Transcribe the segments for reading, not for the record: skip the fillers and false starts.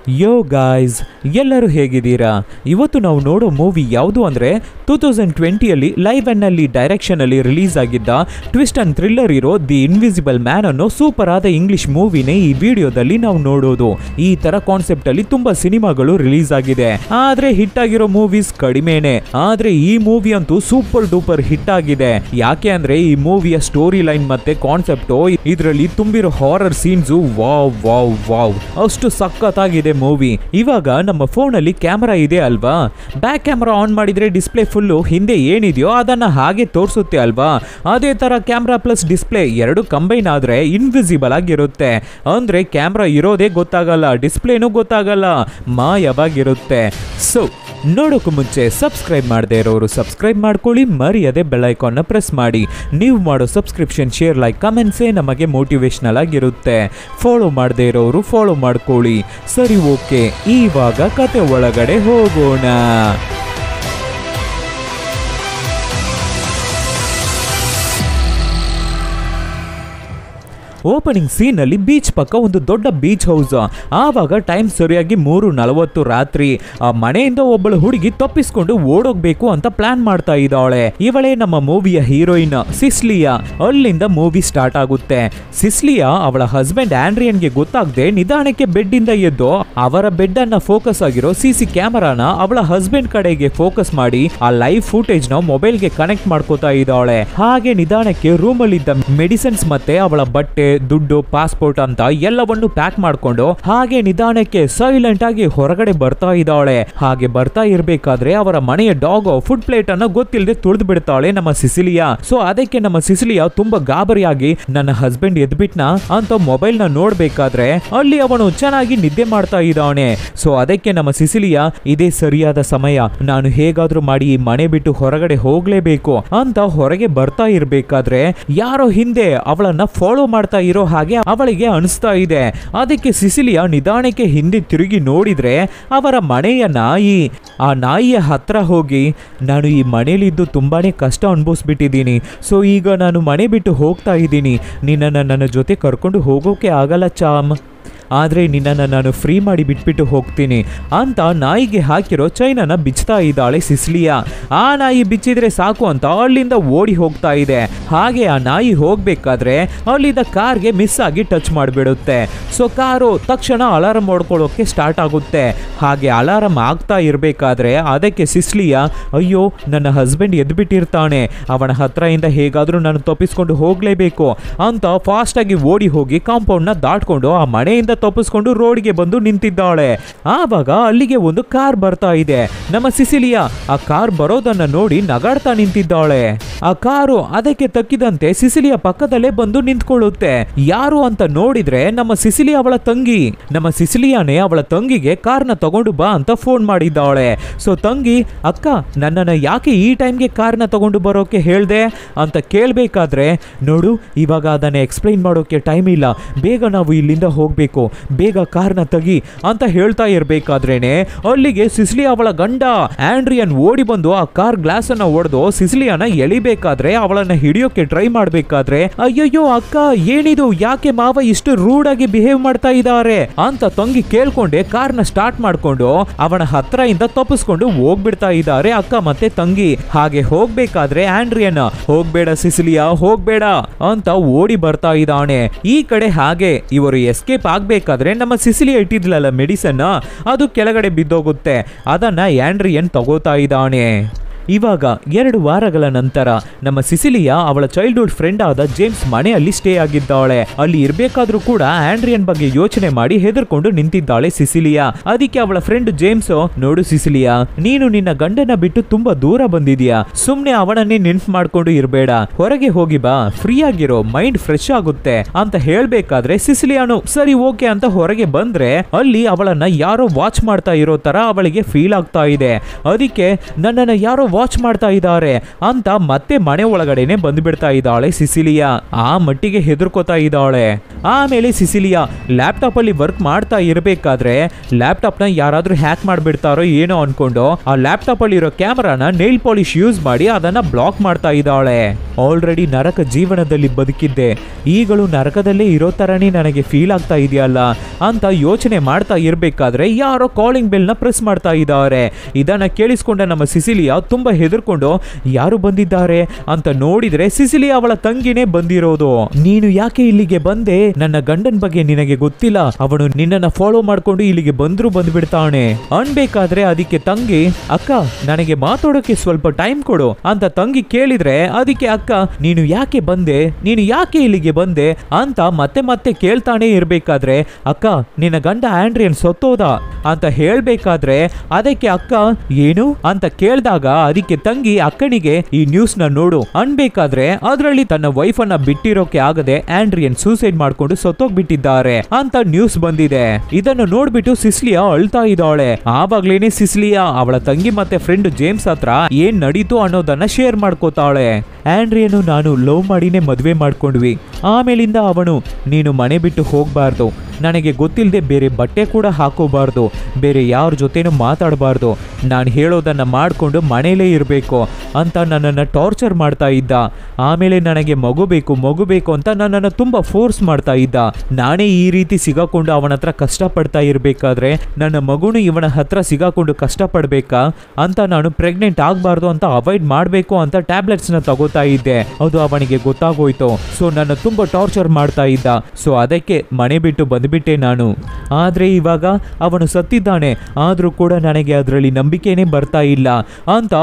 ಯೋ guys, ಎಲ್ಲರೂ ಹೇಗಿದ್ದೀರಾ? ಇವತ್ತು ನಾವು ನೋಡೋ ಮೂವಿ ಯಾವುದು ಅಂದರೆ 2020ಯಲ್ಲಿ ಲೈವ್ ನಲ್ಲಿ ಡೈರೆಕ್ಷನಲ್ಲಿ ರಿಲೀಸ್ ಆಗಿದ್ದ ಟ್ವಿಸ್ಟ್ ಅಂಡ್ ಥ್ರಿಲ್ಲರ್ ಇರೋ ದಿ ಇನ್ವಿಸಿಬಲ್ ಮ್ಯಾನ್ ಅನ್ನೋ ಸೂಪರ್ ಆದ ಇಂಗ್ಲಿಷ್ ಮೂವಿನೇ ಈ ವಿಡಿಯೋದಲ್ಲಿ ನಾವು ನೋಡೋದು. ಈ ತರ ಕಾನ್ಸೆಪ್ಟ್ ಅಲ್ಲಿ ತುಂಬಾ ಸಿನಿಮಾಗಳು ರಿಲೀಸ್ ಆಗಿದೆ, ಆದ್ರೆ ಹಿಟ್ ಆಗಿರೋ ಮೂವೀಸ್ ಕಡಿಮೆನೆ. ಆದ್ರೆ ಈ ಮೂವಿ ಅಂತೂ ಸೂಪರ್ ಡೂಪರ್ ಹಿಟ್ ಆಗಿದೆ. ಯಾಕೆ ಅಂದ್ರೆ ಈ ಮೂವಿಯ ಸ್ಟೋರಿ ಲೈನ್ ಮತ್ತೆ ಕಾನ್ಸೆಪ್ಟ್ ಇದರಲ್ಲಿ ತುಂಬಿರೋ horror scenes wow wow wow ಅಷ್ಟು ಸಖತ್ತಾಗಿದೆ ಮೂವಿ. ಇವಾಗ ನಮ್ಮ ಫೋನ್ ಅಲ್ಲಿ ಕ್ಯಾಮೆರಾ ಇದೆ ಅಲ್ವಾ, ಬ್ಯಾಕ್ ಕ್ಯಾಮೆರಾ ಆನ್ ಮಾಡಿದ್ರೆ ಡಿಸ್ಪ್ಲೇ ಫುಲ್ಲು ಹಿಂದೆ ಏನಿದೆಯೋ ಅದನ್ನ ಹಾಗೆ ತೋರಿಸುತ್ತೆ ಅಲ್ವಾ. ಅದೇ ತರ ಕ್ಯಾಮೆರಾ ಪ್ಲಸ್ ಡಿಸ್ಪ್ಲೇ ಎರಡು ಕಂಬೈನ್ ಆದ್ರೆ ಇನ್ವಿಸಿಬಲ್ ಆಗಿರುತ್ತೆ. ಅಂದ್ರೆ ಕ್ಯಾಮೆರಾ ಇರೋದೇ ಗೊತ್ತಾಗಲ್ಲ, ಡಿಸ್ಪ್ಲೇನೂ ಗೊತ್ತಾಗಲ್ಲ, ಮಾಯವಾಗಿರುತ್ತೆ. ಸೊ ನೋಡೋಕ್ಕೂ ಮುಂಚೆ ಸಬ್ಸ್ಕ್ರೈಬ್ ಮಾಡದೇ ಇರೋರು ಸಬ್ಸ್ಕ್ರೈಬ್ ಮಾಡ್ಕೊಳ್ಳಿ, ಮರೆಯದೆ ಬೆಲ್ ಐಕಾನ್ನ ಪ್ರೆಸ್ ಮಾಡಿ. ನೀವು ಮಾಡೋ ಸಬ್ಸ್ಕ್ರಿಪ್ಷನ್, ಶೇರ್, ಲೈಕ್, ಕಮೆಂಟ್ಸೇ ನಮಗೆ ಮೋಟಿವೇಶನಲ್ ಆಗಿರುತ್ತೆ. ಫಾಲೋ ಮಾಡದೇ ಇರೋರು ಫಾಲೋ ಮಾಡ್ಕೊಳ್ಳಿ. ಸರಿ, ಓಕೆ, ಇವಾಗ ಕತೆ ಒಳಗಡೆ ಹೋಗೋಣ. ಓಪನಿಂಗ್ ಸೀನ್ ಅಲ್ಲಿ ಬೀಚ್ ಪಕ್ಕ ಒಂದು ದೊಡ್ಡ ಬೀಚ್ ಹೌಸ್. ಆವಾಗ ಟೈಮ್ ಸರಿಯಾಗಿ 3:40 ರಾತ್ರಿ. ಆ ಮನೆಯಿಂದ ಒಬ್ಬಳು ಹುಡುಗಿ ತಪ್ಪಿಸ್ಕೊಂಡು ಓಡೋಗ್ಬೇಕು ಅಂತ ಪ್ಲಾನ್ ಮಾಡ್ತಾ ಇದ್ದಾಳೆ. ಇವಳೇ ನಮ್ಮ ಮೂವಿಯ ಹೀರೋಯಿನ್ ಸಿಸ್ಲಿಯಾ. ಅಲ್ಲಿಂದ ಮೂವಿ ಸ್ಟಾರ್ಟ್ ಆಗುತ್ತೆ. ಸಿಸ್ಲಿಯಾ ಅವಳ ಹಸ್ಬೆಂಡ್ ಆಂಡ್ರಿಯನ್ಗೆ ಗೊತ್ತಾಗದೆ ನಿಧಾನಕ್ಕೆ ಬೆಡ್ ಇಂದ ಎದ್ದು ಅವರ ಬೆಡ್ ಅನ್ನ ಫೋಕಸ್ ಆಗಿರೋ ಸಿಸಿ ಕ್ಯಾಮೆರಾನ ಅವಳ ಹಸ್ಬೆಂಡ್ ಕಡೆಗೆ ಫೋಕಸ್ ಮಾಡಿ ಆ ಲೈವ್ ಫುಟೇಜ್ ನ ಮೊಬೈಲ್ಗೆ ಕನೆಕ್ಟ್ ಮಾಡ್ಕೋತಾ ಇದ್ದಾಳೆ. ಹಾಗೆ ನಿಧಾನಕ್ಕೆ ರೂಮ್ ಅಲ್ಲಿ ಇದ್ದ ಮೆಡಿಸಿನ್ಸ್ ಮತ್ತೆ ಅವಳ ಬಟ್ಟೆ, ದುಡ್ಡು, ಪಾಸ್ಪೋರ್ಟ್ ಅಂತ ಎಲ್ಲವನ್ನು ಪ್ಯಾಕ್ ಮಾಡ್ಕೊಂಡು ಹಾಗೆ ನಿಧಾನಕ್ಕೆ ಸೈಲೆಂಟ್ ಆಗಿ ಹೊರಗಡೆ ಬರ್ತಾ ಇದ್ದಾಳೆ. ಹಾಗೆ ಬರ್ತಾ ಇರ್ಬೇಕಾದ್ರೆ ಅವರ ಮನೆಯ ಡಾಗ್ ಫುಡ್ ಪ್ಲೇಟ್ ಅನ್ನ ಗೊತ್ತಿಲ್ಲದೆ ತುಳಿದು ಬಿಡ್ತಾಳೆ ನಮ್ಮ ಸಿಸಿಲಿಯಾ. ಸೊ ಅದಕ್ಕೆ ನಮ್ಮ ಸಿಸಿಲಿಯಾ ತುಂಬಾ ಗಾಬರಿಯಾಗಿ ನನ್ನ ಹಸ್ಬೆಂಡ್ ಎದ್ಬಿಟ್ನ ಅಂತ ಮೊಬೈಲ್ ನ ನೋಡ್ಬೇಕಾದ್ರೆ ಅಲ್ಲಿ ಅವನು ಚೆನ್ನಾಗಿ ನಿದ್ದೆ ಮಾಡ್ತಾ ಇದ್ದಾನೆ. ಸೊ ಅದಕ್ಕೆ ನಮ್ಮ ಸಿಸಿಲಿಯಾ ಇದೇ ಸರಿಯಾದ ಸಮಯ, ನಾನು ಹೇಗಾದ್ರೂ ಮಾಡಿ ಈ ಮನೆ ಬಿಟ್ಟು ಹೊರಗಡೆ ಹೋಗ್ಲೇಬೇಕು ಅಂತ ಹೊರಗೆ ಬರ್ತಾ ಇರ್ಬೇಕಾದ್ರೆ ಯಾರೋ ಹಿಂದೆ ಅವಳನ್ನ ಫಾಲೋ ಮಾಡ್ತಾ ಇರೋ ಹಾಗೆ ಅವಳಿಗೆ ಅನಿಸ್ತಾ ಇದೆ. ಅದಕ್ಕೆ ಸಿಸಿಲಿಯಾ ನಿಧಾನಕ್ಕೆ ಹಿಂದೆ ತಿರುಗಿ ನೋಡಿದ್ರೆ ಅವರ ಮನೆಯ ನಾಯಿ. ಆ ನಾಯಿಯ ಹತ್ರ ಹೋಗಿ, ನಾನು ಈ ಮನೇಲಿದ್ದು ತುಂಬಾನೇ ಕಷ್ಟ ಅನುಭವಿಸ್ಬಿಟ್ಟಿದ್ದೀನಿ, ಸೊ ಈಗ ನಾನು ಮನೆ ಬಿಟ್ಟು ಹೋಗ್ತಾ ಇದ್ದೀನಿ, ನಿನ್ನನ್ನು ನನ್ನ ಜೊತೆ ಕರ್ಕೊಂಡು ಹೋಗೋಕೆ ಆಗಲ್ಲ ಚಾಮ್, ಆದರೆ ನಿನ್ನನ್ನು ನಾನು ಫ್ರೀ ಮಾಡಿ ಬಿಟ್ಬಿಟ್ಟು ಹೋಗ್ತೀನಿ ಅಂತ ನಾಯಿಗೆ ಹಾಕಿರೋ ಚೈನನ್ನ ಬಿಚ್ತಾ ಇದ್ದಾಳೆ ಸಿಸ್ಲಿಯಾ. ಆ ನಾಯಿ ಬಿಚ್ಚಿದ್ರೆ ಸಾಕು ಅಂತ ಅಲ್ಲಿಂದ ಓಡಿ ಹೋಗ್ತಾ ಇದೆ. ಹಾಗೆ ಆ ನಾಯಿ ಹೋಗ್ಬೇಕಾದ್ರೆ ಅಲ್ಲಿದ್ದ ಕಾರ್ಗೆ ಮಿಸ್ ಆಗಿ ಟಚ್ ಮಾಡಿಬಿಡುತ್ತೆ. ಸೊ ಕಾರು ತಕ್ಷಣ ಅಲಾರಂ ಹೊಡ್ಕೊಳ್ಳೋಕೆ ಸ್ಟಾರ್ಟ್ ಆಗುತ್ತೆ. ಹಾಗೆ ಅಲಾರಂ ಆಗ್ತಾ ಇರಬೇಕಾದ್ರೆ ಅದಕ್ಕೆ ಸಿಸ್ಲಿಯಾ, ಅಯ್ಯೋ ನನ್ನ ಹಸ್ಬೆಂಡ್ ಎದ್ಬಿಟ್ಟಿರ್ತಾನೆ, ಅವನ ಹತ್ರದಿಂದ ಹೇಗಾದ್ರೂ ನಾನು ತಪ್ಪಿಸ್ಕೊಂಡು ಹೋಗ್ಲೇಬೇಕು ಅಂತ ಫಾಸ್ಟ್ ಆಗಿ ಓಡಿ ಹೋಗಿ ಕಾಂಪೌಂಡ್ ನ ದಾಟ್ಕೊಂಡು ಆ ಮನೆಯಿಂದ ತಪ್ಪಿಸ್ಕೊಂಡು ರೋಡ್ಗೆ ಬಂದು ನಿಂತಿದ್ದಾಳೆ. ಆವಾಗ ಅಲ್ಲಿಗೆ ಒಂದು ಕಾರ್ ಬರ್ತಾ ಇದೆ. ನಮ್ಮ ಸಿಸಿಲಿಯಾ ಆ ಕಾರ್ ಬರೋದನ್ನ ನೋಡಿ ನಗಾಡ್ತಾ ನಿಂತಿದ್ದಾಳೆ. ಆ ಕಾರು ಅದಕ್ಕೆ ತಕ್ಕಿದಂತೆ ಸಿಸಿಲಿಯಾ ಪಕ್ಕದಲ್ಲೇ ಬಂದು ನಿಂತ್ಕೊಳ್ಳುತ್ತೆ. ಯಾರು ಅಂತ ನೋಡಿದ್ರೆ ನಮ್ಮ ಸಿಸಿಲಿಯಾ ಅವಳ ತಂಗಿ. ನಮ್ಮ ಸಿಸಿಲಿಯಾನೇ ಅವಳ ತಂಗಿಗೆ ಕಾರ್ನ ತಗೊಂಡು ಬಾ ಅಂತ ಫೋನ್ ಮಾಡಿದ್ದಾಳೆ. ಸೊ ತಂಗಿ, ಅಕ್ಕ ನನ್ನನ್ನು ಯಾಕೆ ಈ ಟೈಮ್ಗೆ ಕಾರ್ನ ತಗೊಂಡು ಬರೋಕೆ ಹೇಳ್ದೆ ಅಂತ ಕೇಳಬೇಕಾದ್ರೆ, ನೋಡು ಇವಾಗ ಅದನ್ನ ಎಕ್ಸ್ಪ್ಲೈನ್ ಮಾಡೋಕೆ ಟೈಮ್ ಇಲ್ಲ, ಬೇಗ ನಾವು ಇಲ್ಲಿಂದ ಹೋಗ್ಬೇಕು, ಬೇಗ ಕಾರ್ನ ತೆಗಿ ಅಂತ ಹೇಳ್ತಾ ಇರ್ಬೇಕಾದ್ರೇನೆ ಅಲ್ಲಿಗೆ ಸಿಸಿಲಿಯಾ ಅವಳ ಗಂಡ ಆಂಡ್ರಿಯನ್ ಓಡಿ ಬಂದು ಆ ಕಾರ್ ಗ್ಲಾಸ್ ಅನ್ನ ಒಡೆದು ಸಿಸಿಲಿಯಾನ ಎಳಿಬೇಕಾದ್ರೆ ಅವಳನ್ನ ಹಿಡಿಯೋಕೆ ಟ್ರೈ ಮಾಡ್ಬೇಕಾದ್ರೆ, ಅಯ್ಯಯ್ಯೋ ಅಕ್ಕ ಏನಿದು, ಯಾಕೆ ಮಾವ ಇಷ್ಟು ರೂಡ್ ಆಗಿ ಬಿಹೇವ್ ಮಾಡ್ತಾ ಇದ್ದಾರೆ ಅಂತ ತಂಗಿ ಕೇಳ್ಕೊಂಡೆ ಕಾರ್ನ ಸ್ಟಾರ್ಟ್ ಮಾಡ್ಕೊಂಡು ಅವನ ಹತ್ರ ಇಂದ ತಪ್ಪಿಸ್ಕೊಂಡು ಹೋಗ್ಬಿಡ್ತಾ ಇದ್ದಾರೆ ಅಕ್ಕ ಮತ್ತೆ ತಂಗಿ. ಹಾಗೆ ಹೋಗ್ಬೇಕಾದ್ರೆ ಆಂಡ್ರಿಯನ್, ಹೋಗ್ಬೇಡ ಸಿಸಿಲಿಯಾ ಹೋಗ್ಬೇಡ ಅಂತ ಓಡಿ ಬರ್ತಾ ಇದ್ದಾನೆ. ಈ ಕಡೆ ಹಾಗೆ ಇವರು ಎಸ್ಕೇಪ್ ಆಗ್ಬೇಕಾದ್ರೆ ನಮ್ಮ ಸಿಸಿಲಿಯಾ ಇಟ್ಟಿದ್ಲಲ್ಲ ಮೆಡಿಸನ್, ಅದು ಕೆಳಗಡೆ ಬಿದ್ದೋಗುತ್ತೆ. ಅದನ್ನ ಆಂಡ್ರಿಯನ್ ತಗೋತಾ ಇದ್ದಾನೆ. ಇವಾಗ 2 ವಾರಗಳ ನಂತರ ನಮ್ಮ ಸಿಸಿಲಿಯಾ ಅವಳ ಚೈಲ್ಡ್ಹುಡ್ ಫ್ರೆಂಡ್ ಆದ ಜೇಮ್ಸ್ ಮನೆಯಲ್ಲಿ ಸ್ಟೇ ಆಗಿದ್ದಾಳೆ. ಅಲ್ಲಿ ಇರ್ಬೇಕಾದ್ರೂ ಕೂಡ ಆಂಡ್ರಿಯನ್ ಬಗ್ಗೆ ಯೋಚನೆ ಮಾಡಿ ಹೆದರ್ಕೊಂಡು ನಿಂತಿದ್ದಾಳೆ ಸಿಸಿಲಿಯಾ. ಅದಕ್ಕೆ ಅವಳ ಫ್ರೆಂಡ್ ಜೇಮ್ಸ್, ನೋಡು ಸಿಸಿಲಿಯಾ, ನೀನು ನಿನ್ನ ಗಂಡನ ಬಿಟ್ಟು ತುಂಬಾ ದೂರ ಬಂದಿದ್ಯಾ, ಸುಮ್ನೆ ಅವನನ್ನೇ ನೆನ್ಪು ಮಾಡ್ಕೊಂಡು ಇರಬೇಡ, ಹೊರಗೆ ಹೋಗಿ ಬಾ, ಫ್ರೀ ಆಗಿರೋ, ಮೈಂಡ್ ಫ್ರೆಶ್ ಆಗುತ್ತೆ ಅಂತ ಹೇಳ್ಬೇಕಾದ್ರೆ ಸಿಸಿಲಿಯಾನು ಸರಿ ಓಕೆ ಅಂತ ಹೊರಗೆ ಬಂದ್ರೆ ಅಲ್ಲಿ ಅವಳನ್ನ ಯಾರೋ ವಾಚ್ ಮಾಡ್ತಾ ಇರೋ ತರ ಅವಳಿಗೆ ಫೀಲ್ ಆಗ್ತಾ ಇದೆ. ಅದಕ್ಕೆ ನನ್ನನ್ನ ಯಾರೋ ವಾಚ್ ಮಾಡ್ತಾ ಇದ್ದಾರೆ ಅಂತ ಮತ್ತೆ ಮನೆ ಒಳಗಡೆನೆ ಬಂದ್ಬಿಡ್ತಾ ಇದ್ದಾಳೆ ಸಿಸಿಲಿಯಾ. ಆ ಮಟ್ಟಿಗೆ ಹೆದರ್ಕೋತಾ ಇದ್ದಾಳೆ. ಆಮೇಲೆ ಸಿಸಿಲಿಯಾ ಲ್ಯಾಪ್ಟಾಪ್ ಅಲ್ಲಿ ವರ್ಕ್ ಮಾಡ್ತಾ ಇರಬೇಕಾದ್ರೆ ಲ್ಯಾಪ್ಟಾಪ್ ನ ಯಾರಾದ್ರೂ ಹ್ಯಾಕ್ ಮಾಡ್ಬಿಡ್ತಾರೋ ಏನೋ ಅನ್ಕೊಂಡು ಆ ಲ್ಯಾಪ್ಟಾಪ್ ಅಲ್ಲಿ ಇರೋ ಕ್ಯಾಮರಾನ ನೇಲ್ ಪಾಲಿಶ್ ಯೂಸ್ ಮಾಡಿ ಅದನ್ನ ಬ್ಲಾಕ್ ಮಾಡ್ತಾ ಇದ್ದಾಳೆ. ಆಲ್ರೆಡಿ ನರಕ ಜೀವನದಲ್ಲಿ ಬದುಕಿದ್ದೆ, ಈಗಲೂ ನರಕದಲ್ಲೇ ಇರೋ ತರನೇ ನನಗೆ ಫೀಲ್ ಆಗ್ತಾ ಇದೆಯಲ್ಲ ಅಂತ ಯೋಚನೆ ಮಾಡ್ತಾ ಇರ್ಬೇಕಾದ್ರೆ ಯಾರೋ ಕಾಲಿಂಗ್ ಬೆಲ್ ನ ಪ್ರೆಸ್ ಮಾಡ್ತಾ ಇದ್ದಾರೆ. ಇದನ್ನ ಕೇಳಿಸ್ಕೊಂಡ ನಮ್ಮ ಸಿಸಿಲಿಯಾ ತುಂಬಾ ಹೆದರ್ಕೊಂಡು ಯಾರು ಬಂದಿದ್ದಾರೆ ಅಂತ ನೋಡಿದ್ರೆ ಸಿಸಿಲಿಯಾ ಅವಳ ತಂಗಿನೇ ಬಂದಿರೋದು. ನೀನು ಯಾಕೆ ಇಲ್ಲಿಗೆ ಬಂದೆ? ನನ್ನ ಗಂಡನ ಬಗ್ಗೆ ನಿನಗೆ ಗೊತ್ತಿಲ್ಲ, ಅವನು ನಿನ್ನನ್ನ ಫಾಲೋ ಮಾಡ್ಕೊಂಡು ಇಲ್ಲಿಗೆ ಬಂದ್ಬಿಡ್ತಾನೆ ಅನ್ಬೇಕಾದ್ರೆ ಅದಕ್ಕೆ ತಂಗಿ, ಅಕ್ಕ ನನಗೆ ಮಾತಾಡೋಕೆ ಸ್ವಲ್ಪ ಟೈಮ್ ಕೊಡು ಅಂತ ತಂಗಿ ಕೇಳಿದ್ರೆ ಅದಕ್ಕೆ ಅಕ್ಕ, ನೀನು ಯಾಕೆ ಬಂದೆ, ನೀನು ಯಾಕೆ ಇಲ್ಲಿಗೆ ಬಂದೆ ಅಂತ ಮತ್ತೆ ಮತ್ತೆ ಕೇಳ್ತಾನೆ ಇರ್ಬೇಕಾದ್ರೆ ಅಕ್ಕ ನಿನ್ನ ಗಂಡ ಆಂಡ್ರಿಯನ್ ಸತ್ತೋದ ಅಂತ ಹೇಳ್ಬೇಕಾದ್ರೆ ಅದಕ್ಕೆ ಅಕ್ಕ ಏನು ಅಂತ ಕೇಳಿದಾಗ ಅದಕ್ಕೆ ತಂಗಿ ಅಕ್ಕನಿಗೆ ಈ ನ್ಯೂಸ್ ನ ನೋಡು ಅನ್ಬೇಕಾದ್ರೆ ಅದರಲ್ಲಿ ತನ್ನ ವೈಫ್ ಅನ್ನ ಬಿಟ್ಟಿರೋಕೆ ಆಗದೆ ಆಂಡ್ರಿಯನ್ ಸೂಸೈಡ್ ಮಾಡ್ಕೊಂಡು ಸತ್ತೋಗ್ಬಿಟ್ಟಿದ್ದಾರೆ ಅಂತ ನ್ಯೂಸ್ ಬಂದಿದೆ. ಇದನ್ನು ನೋಡ್ಬಿಟ್ಟು ಸಿಸಿಲಿಯಾ ಅಳ್ತಾ ಇದ್ದಾಳೆ. ಆವಾಗ್ಲೇನೆ ಸಿಸಿಲಿಯಾ ಅವಳ ತಂಗಿ ಮತ್ತೆ ಫ್ರೆಂಡ್ ಜೇಮ್ಸ್ ಹತ್ರ ಏನ್ ನಡೀತು ಅನ್ನೋದನ್ನ ಶೇರ್ ಮಾಡ್ಕೋತಾಳೆ. ಆಂಡ್ರಿಯನು ನಾನು ಲವ್ ಮಾಡಿನೇ ಮದುವೆ ಮಾಡ್ಕೊಂಡ್ವಿ, ಆಮೇಲಿಂದ ಅವನು ನೀನು ಮನೆ ಬಿಟ್ಟು ಹೋಗ್ಬಾರ್ದು, ನನಗೆ ಗೊತ್ತಿಲ್ಲದೆ ಬೇರೆ ಬಟ್ಟೆ ಕೂಡ ಹಾಕೋಬಾರ್ದು, ಬೇರೆ ಯಾರ ಜೊತೆನೂ ಮಾತಾಡಬಾರ್ದು, ನಾನು ಹೇಳೋದನ್ನ ಮಾಡಿಕೊಂಡು ಮನೇಲೇ ಇರಬೇಕು ಅಂತ ನನ್ನನ್ನು ಟಾರ್ಚರ್ ಮಾಡ್ತಾ ಇದ್ದ. ಆಮೇಲೆ ನನಗೆ ಮಗು ಬೇಕು ಅಂತ ನನ್ನನ್ನು ತುಂಬ ಫೋರ್ಸ್ ಮಾಡ್ತಾ ಇದ್ದ. ನಾನೇ ಈ ರೀತಿ ಸಿಗಾಕೊಂಡು ಅವನ ಹತ್ರ ಕಷ್ಟಪಡ್ತಾ ಇರಬೇಕಾದ್ರೆ ನನ್ನ ಮಗುನು ಇವನ ಹತ್ರ ಸಿಗಾಕೊಂಡು ಕಷ್ಟಪಡ್ಬೇಕಾ ಅಂತ ನಾನು ಪ್ರೆಗ್ನೆಂಟ್ ಆಗಬಾರ್ದು ಅಂತ ಅವಾಯ್ಡ್ ಮಾಡಬೇಕು ಅಂತ ಟ್ಯಾಬ್ಲೆಟ್ಸ್ನ ತಗೋತಾ ಇದ್ದೆ. ಅದು ಅವನಿಗೆ ಗೊತ್ತಾಗೋಯ್ತು. ಸೊ ನನ್ನ ತುಂಬ ಟಾರ್ಚರ್ ಮಾಡ್ತಾ ಇದ್ದ. ಸೊ ಅದಕ್ಕೆ ಮನೆ ಬಿಟ್ಟು ಬಂದ್ಬಿಟ್ಟೆ ನಾನು. ಆದರೆ ಇವಾಗ ಅವನು ಸತ್ತಿದ್ದಾನೆ, ಆದರೂ ಕೂಡ ನನಗೆ ಅದರಲ್ಲಿ ನಂಬಿಕೆನೇ ಬರ್ತಾ ಇಲ್ಲ ಅಂತ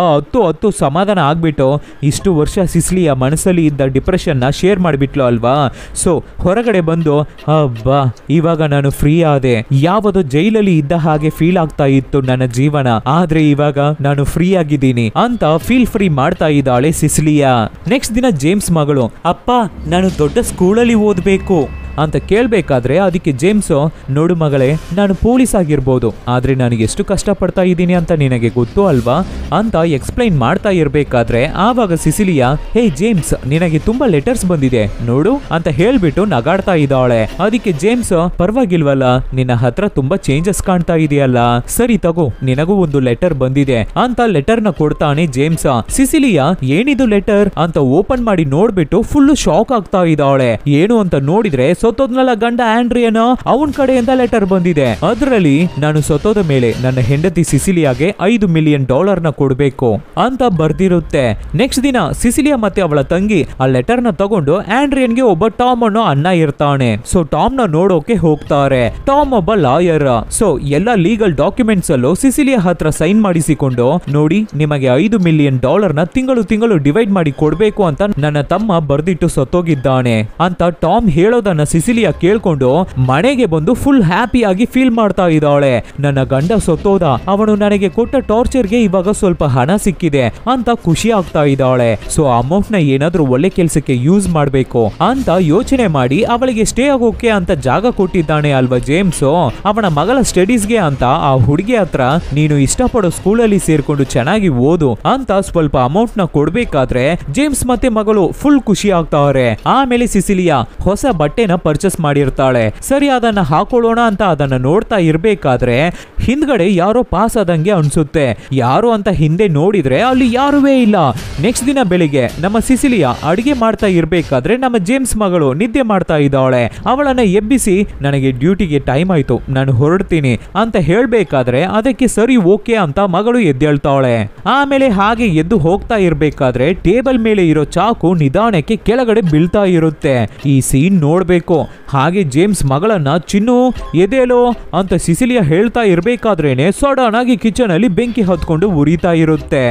ಹತ್ತು ಸಮಾಧಾನ ಆಗ್ಬಿಟ್ಟು ಇಷ್ಟು ವರ್ಷ ಸಿಸಿಲಿಯಾ ಮನಸ್ಸಲ್ಲಿ ಇದ್ದ ಡಿಪ್ರೆಷನ್ನ ಶೇರ್ ಮಾಡಿಬಿಟ್ಲು ಅಲ್ವಾ. ಸೊ ಹೊರಗಡೆ ಬಂದು ಅಬ್ಬಾ ಇವಾಗ ನಾನು ಫ್ರೀ ಆದೆ, ಯಾವುದೋ ಜೈಲಲ್ಲಿ ಇದ್ದ ಹಾಗೆ ಫೀಲ್ ಆಗ್ತಾ ಇತ್ತು ನನ್ನ ಜೀವನ, ಆದ್ರೆ ಇವಾಗ ನಾನು ಫ್ರೀ ಆಗಿದ್ದೀನಿ ಅಂತ ಫೀಲ್ ಫ್ರೀ ಮಾಡ್ತಾ ಇದ್ದಾಳೆ ಸಿಸಿಲಿಯಾ. ನೆಕ್ಸ್ಟ್ ದಿನ ಜೇಮ್ಸ್ ಮಗಳು, ಅಪ್ಪ ನಾನು ದೊಡ್ಡ ಸ್ಕೂಲಲ್ಲಿ ಓದಬೇಕು ಅಂತ ಕೇಳಬೇಕಾದ್ರೆ ಅದಕ್ಕೆ ಜೇಮ್ಸು, ನೋಡು ಮಗಳೇ ನಾನು ಪೊಲೀಸ್ ಆಗಿರ್ಬೋದು, ಆದರೆ ನಾನು ಎಷ್ಟು ಕಷ್ಟಪಡ್ತಾ ಇದ್ದೀನಿ ಅಂತ ನಿನಗೆ ಗೊತ್ತು ಅಲ್ವಾ ಅಂತ ಎಕ್ಸ್ಪ್ಲೈನ್ ಮಾಡ್ತಾ ಇರಬೇಕಾದ್ರೆ ಆವಾಗ ಸಿಸಿಲಿಯಾ, ಹೇ ಜೇಮ್ಸ್ ನಿನಗೆ ತುಂಬಾ ಲೆಟರ್ಸ್ ಬಂದಿದೆ ನೋಡು ಅಂತ ಹೇಳ್ಬಿಟ್ಟು ನಗಾಡ್ತಾ ಇದ್ದಾಳೆ. ಅದಕ್ಕೆ ಜೇಮ್ಸ್, ಪರವಾಗಿಲ್ವಲ್ಲ ನಿನ್ನ ಹತ್ರ ತುಂಬಾ ಚೇಂಜಸ್ ಕಾಣ್ತಾ ಇದೆಯಲ್ಲ, ಸರಿ ತಗೋ ನಿನಗೂ ಒಂದು ಲೆಟರ್ ಬಂದಿದೆ ಅಂತ ಲೆಟರ್ ನ ಕೊಡ್ತಾನೆ ಜೇಮ್ಸ್. ಸಿಸಿಲಿಯಾ ಏನಿದು ಲೆಟರ್ ಅಂತ ಓಪನ್ ಮಾಡಿ ನೋಡ್ಬಿಟ್ಟು ಫುಲ್ ಶಾಕ್ ಆಗ್ತಾ ಇದ್ದಾಳೆ. ಏನು ಅಂತ ನೋಡಿದ್ರೆ ಸತ್ತೋದ್ನಲ್ಲ ಗಂಡ ಆಂಡ್ರಿಯನ್, ಅವನ್ ಕಡೆಯಿಂದ ಲೆಟರ್ ಬಂದಿದೆ. ಅದರಲ್ಲಿ ನಾನು ಸತ್ತೋದ ಮೇಲೆ ನನ್ನ ಹೆಂಡತಿ ಸಿಸಿಲಿಯಾಗೆ $5 ಮಿಲಿಯನ್ ನ ಕೊಡ್ಬೇಕು ಅಂತ ಬರ್ದಿರುತ್ತೆ. ನೆಕ್ಸ್ಟ್ ದಿನ ಸಿಸಿಲಿಯಾ ಮತ್ತೆ ಅವಳ ತಂಗಿ ಆ ಲೆಟರ್ ನ ತಗೊಂಡು ಆಂಡ್ರಿಯನ್ಗೆ ಒಬ್ಬ ಟಾಮ್ ಅನ್ನೋ ಅಣ್ಣ ಇರ್ತಾನೆ. ಸೊ ಟಾಮ್ ನ ನೋಡೋಕೆ ಹೋಗ್ತಾರೆ. ಟಾಮ್ ಒಬ್ಬ ಲಾಯರ್. ಸೊ ಎಲ್ಲ ಲೀಗಲ್ ಡಾಕ್ಯುಮೆಂಟ್ಸ್ ಅಲ್ಲೂ ಸಿಸಿಲಿಯಾ ಹತ್ರ ಸೈನ್ ಮಾಡಿಸಿಕೊಂಡು, ನೋಡಿ ನಿಮಗೆ $5 ಮಿಲಿಯನ್ ನ ತಿಂಗಳು ಡಿವೈಡ್ ಮಾಡಿ ಕೊಡ್ಬೇಕು ಅಂತ ನನ್ನ ತಮ್ಮ ಬರ್ದಿಟ್ಟು ಸತ್ತೋಗಿದ್ದಾನೆ ಅಂತ ಟಾಮ್ ಹೇಳೋದನ್ನ ಸಿಸಿಲಿಯಾ ಕೇಳ್ಕೊಂಡು ಮನೆಗೆ ಬಂದು ಫುಲ್ ಹ್ಯಾಪಿ ಆಗಿ ಫೀಲ್ ಮಾಡ್ತಾ ಇದ್ದಾಳೆ. ನನ್ನ ಗಂಡ ಸತ್ತೋದ, ಅವನು ನನಗೆ ಕೊಟ್ಟ ಟಾರ್ಚರ್ಗೆ ಇವಾಗ ಸ್ವಲ್ಪ ಹಣ ಸಿಕ್ಕಿದೆ ಅಂತ ಖುಷಿ ಆಗ್ತಾ ಇದ್ದಾಳೆ. ಸೊ ಅಮೌಂಟ್ ನ ಏನಾದ್ರೂ ಒಳ್ಳೆ ಕೆಲ್ಸಕ್ಕೆ ಯೂಸ್ ಮಾಡ್ಬೇಕು ಅಂತ ಯೋಚನೆ ಮಾಡಿ ಅವಳಿಗೆ ಸ್ಟೇ ಆಗೋಕೆ ಅಂತ ಜಾಗ ಕೊಟ್ಟಿದ್ದಾನೆ ಅಲ್ವಾ ಜೇಮ್ಸ್. ಅವನ ಮಗಳ ಸ್ಟಡೀಸ್ಗೆ ಅಂತ ಆ ಹುಡುಗಿ ಹತ್ರ ನೀನು ಇಷ್ಟಪಡೋ ಸ್ಕೂಲಲ್ಲಿ ಸೇರ್ಕೊಂಡು ಚೆನ್ನಾಗಿ ಓದು ಅಂತ ಸ್ವಲ್ಪ ಅಮೌಂಟ್ ನ ಕೊಡ್ಬೇಕಾದ್ರೆ ಜೇಮ್ಸ್ ಮತ್ತೆ ಮಗಳು ಫುಲ್ ಖುಷಿ ಆಗ್ತಾವ್ರೆ. ಆಮೇಲೆ ಸಿಸಿಲಿಯಾ ಹೊಸ ಬಟ್ಟೆನ ಪರ್ಚೇಸ್ ಮಾಡಿರ್ತಾಳೆ. ಸರಿ ಅದನ್ನ ಹಾಕೊಳ್ಳೋಣ ಅಂತ ಅದನ್ನ ನೋಡ್ತಾ ಇರ್ಬೇಕಾದ್ರೆ ಹಿಂದ್ಗಡೆ ಯಾರೋ ಪಾಸ್ ಆದಂಗೆ ಅನ್ಸುತ್ತೆ. ಯಾರು ಅಂತ ಹಿಂದೆ ನೋಡಿದ್ರೆ ಅಲ್ಲಿ ಯಾರುವೇ ಇಲ್ಲ. ನೆಕ್ಸ್ಟ್ ದಿನ ಬೆಳಿಗ್ಗೆ ನಮ್ಮ ಸಿಸಿಲಿಯಾ ಅಡಿಗೆ ಮಾಡ್ತಾ ಇರ್ಬೇಕಾದ್ರೆ ನಮ್ಮ ಜೇಮ್ಸ್ ಮಗಳು ನಿದ್ದೆ ಮಾಡ್ತಾ ಇದ್ದಾಳೆ. ಅವಳನ್ನ ಎಬ್ಬಿಸಿ ನನಗೆ ಡ್ಯೂಟಿಗೆ ಟೈಮ್ ಆಯ್ತು ನಾನು ಹೊರಡ್ತೀನಿ ಅಂತ ಹೇಳ್ಬೇಕಾದ್ರೆ ಅದಕ್ಕೆ ಸರಿ ಓಕೆ ಅಂತ ಮಗಳು ಎದ್ದೇಳ್ತಾಳೆ. ಆಮೇಲೆ ಹಾಗೆ ಎದ್ದು ಹೋಗ್ತಾ ಇರ್ಬೇಕಾದ್ರೆ ಟೇಬಲ್ ಮೇಲೆ ಇರೋ ಚಾಕು ನಿಧಾನಕ್ಕೆ ಕೆಳಗಡೆ ಬೀಳ್ತಾ ಇರುತ್ತೆ. ಈ ಸೀನ್ ನೋಡ್ಬೇಕು. ಹಾಗೆ ಜೇಮ್ಸ್ ಮಗಳನ್ನ ಚಿನ್ನು ಎದೇಲೋ ಅಂತ ಸಿಸಿಲಿಯಾ ಹೇಳ್ತಾ ಇರ್ಬೇಕಾದ್ರೇನೆ ಸಡನ್ ಆಗಿ ಕಿಚನ್ ಅಲ್ಲಿ ಬೆಂಕಿ ಹತ್ಕೊಂಡು ಉರಿತಾ ಇರುತ್ತೆ.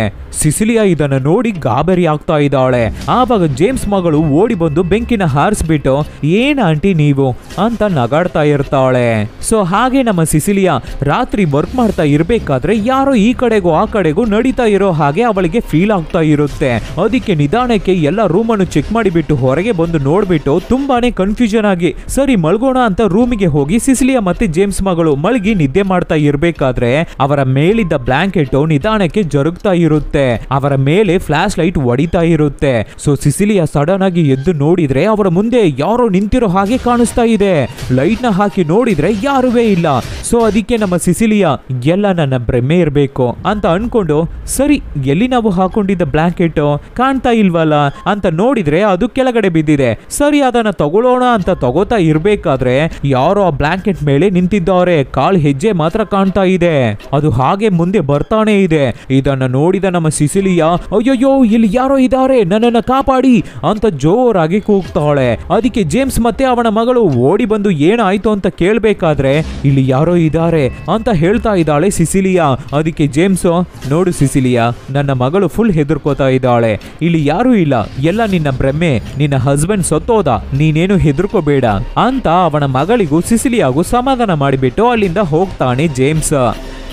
ಸಿಸಿಲಿಯಾ ಇದನ್ನ ನೋಡಿ ಗಾಬರಿ ಆಗ್ತಾ ಇದ್ದಾಳೆ. ಆವಾಗ ಜೇಮ್ಸ್ ಮಗಳು ಓಡಿ ಬಂದು ಬೆಂಕಿನ ಹಾರಿಸ್ಬಿಟ್ಟು ಏನ್ ಆಂಟಿ ನೀವು ಅಂತ ನಗಾಡ್ತಾ ಇರ್ತಾಳೆ. ಸೊ ಹಾಗೆ ನಮ್ಮ ಸಿಸಿಲಿಯಾ ರಾತ್ರಿ ವರ್ಕ್ ಮಾಡ್ತಾ ಇರ್ಬೇಕಾದ್ರೆ ಯಾರೋ ಈ ಕಡೆಗೂ ಆ ಕಡೆಗೂ ನಡೀತಾ ಇರೋ ಹಾಗೆ ಅವಳಿಗೆ ಫೀಲ್ ಆಗ್ತಾ ಇರುತ್ತೆ. ಅದಕ್ಕೆ ನಿಧಾನಕ್ಕೆ ಎಲ್ಲ ರೂಮನ್ನು ಚೆಕ್ ಮಾಡಿಬಿಟ್ಟು ಹೊರಗೆ ಬಂದು ನೋಡ್ಬಿಟ್ಟು ತುಂಬಾನೇ ಕನ್ಫ್ಯೂಷನ್ ಆಗಿ ಸರಿ ಮಲ್ಗೋಣ ಅಂತ ರೂಮಿಗೆ ಹೋಗಿ ಸಿಸಿಲಿಯಾ ಮತ್ತೆ ಜೇಮ್ಸ್ ಮಗಳು ಮಲಗಿ ನಿದ್ದೆ ಮಾಡ್ತಾ ಇರ್ಬೇಕಾದ್ರೆ ಅವರ ಮೇಲಿದ್ದ ಬ್ಲಾಂಕೆಟ್ ನಿಧಾನಕ್ಕೆ ಜರುಗ್ತಾ ಇರುತ್ತೆ. ಅವರ ಮೇಲೆ ಫ್ಲಾಶ್ ಲೈಟ್ ಹೊಡಿತಾ ಇರುತ್ತೆ. ಸೊ ಸಿಸಿಲಿಯಾ ಸಡನ್ ಆಗಿ ಎದ್ದು ನೋಡಿದ್ರೆ ಅವರ ಮುಂದೆ ಯಾರೋ ನಿಂತಿರೋ ಹಾಗೆ ಕಾಣಿಸ್ತಾ ಇದೆ. ಲೈಟ್ ನ ಹಾಕಿ ನೋಡಿದ್ರೆ ಯಾರುವೇ ಇಲ್ಲ. ಸೊ ಅದಕ್ಕೆ ನಮ್ಮ ಸಿಸಿಲಿಯಾ ಎಲ್ಲ ನನ್ನ ಭ್ರಮೆ ಇರಬೇಕು ಅಂತ ಅನ್ಕೊಂಡು ಸರಿ ಎಲ್ಲಿ ನಾವು ಹಾಕೊಂಡಿದ್ದ ಬ್ಲಾಂಕೆಟ್ ಕಾಣ್ತಾ ಇಲ್ವಲ್ಲ ಅಂತ ನೋಡಿದ್ರೆ ಅದು ಕೆಳಗಡೆ ಬಿದ್ದಿದೆ. ಸರಿ ಅದನ್ನ ತಗೊಳ್ಳೋಣ ಅಂತ ತಗೋತಾ ಇರ್ಬೇಕಾದ್ರೆ ಯಾರೋ ಆ ಬ್ಲಾಂಕೆಟ್ ಮೇಲೆ ನಿಂತಿದ್ದಾರೆ. ಕಾಲ್ ಹೆಜ್ಜೆ ಮಾತ್ರ ಕಾಣ್ತಾ ಇದೆ. ಅದು ಹಾಗೆ ಮುಂದೆ ಬರ್ತಾನೆ ಇದೆ. ಇದನ್ನ ನೋಡಿದ ನಮ್ಮ ಸಿಸಿಲಿಯಾ ಅಯ್ಯಯ್ಯೋ ಇಲ್ಲಿ ಯಾರೋ ಇದ್ದಾರೆ, ನನ್ನನ್ನ ಕಾಪಾಡಿ ಅಂತ ಜೋರಾಗಿ ಕೂಗ್ತಾಳೆ. ಅದಕ್ಕೆ ಜೇಮ್ಸ್ ಮತ್ತೆ ಅವನ ಮಗಳು ಓಡಿ ಬಂದು ಏನಾಯ್ತು ಅಂತ ಕೇಳ್ಬೇಕಾದ್ರೆ ಇಲ್ಲಿ ಯಾರೋ ಇದ್ದಾರೆ ಅಂತ ಹೇಳ್ತಾ ಇದ್ದಾಳೆ ಸಿಸಿಲಿಯಾ. ಅದಕ್ಕೆ ಜೇಮ್ಸ್ ನೋಡು ಸಿಸಿಲಿಯಾ, ನನ್ನ ಮಗಳು ಫುಲ್ ಹೆದರ್ಕೋತಾ ಇದ್ದಾಳೆ. ಇಲ್ಲಿ ಯಾರೂ ಇಲ್ಲ, ಎಲ್ಲ ನಿನ್ನ ಭ್ರಮೆ, ನಿನ್ನ ಹಸ್ಬೆಂಡ್ ಸತ್ತೋದ, ನೀನೇನು ಹೆದರ್ಕೋಬೇಡ ಅಂತ ಅವನ ಮಗಳಿಗೂ ಸಿಸಿಲಿಯಾಗೂ ಸಮಾಧಾನ ಮಾಡಿಬಿಟ್ಟು ಅಲ್ಲಿಂದ ಹೋಗ್ತಾನೆ ಜೇಮ್ಸ್.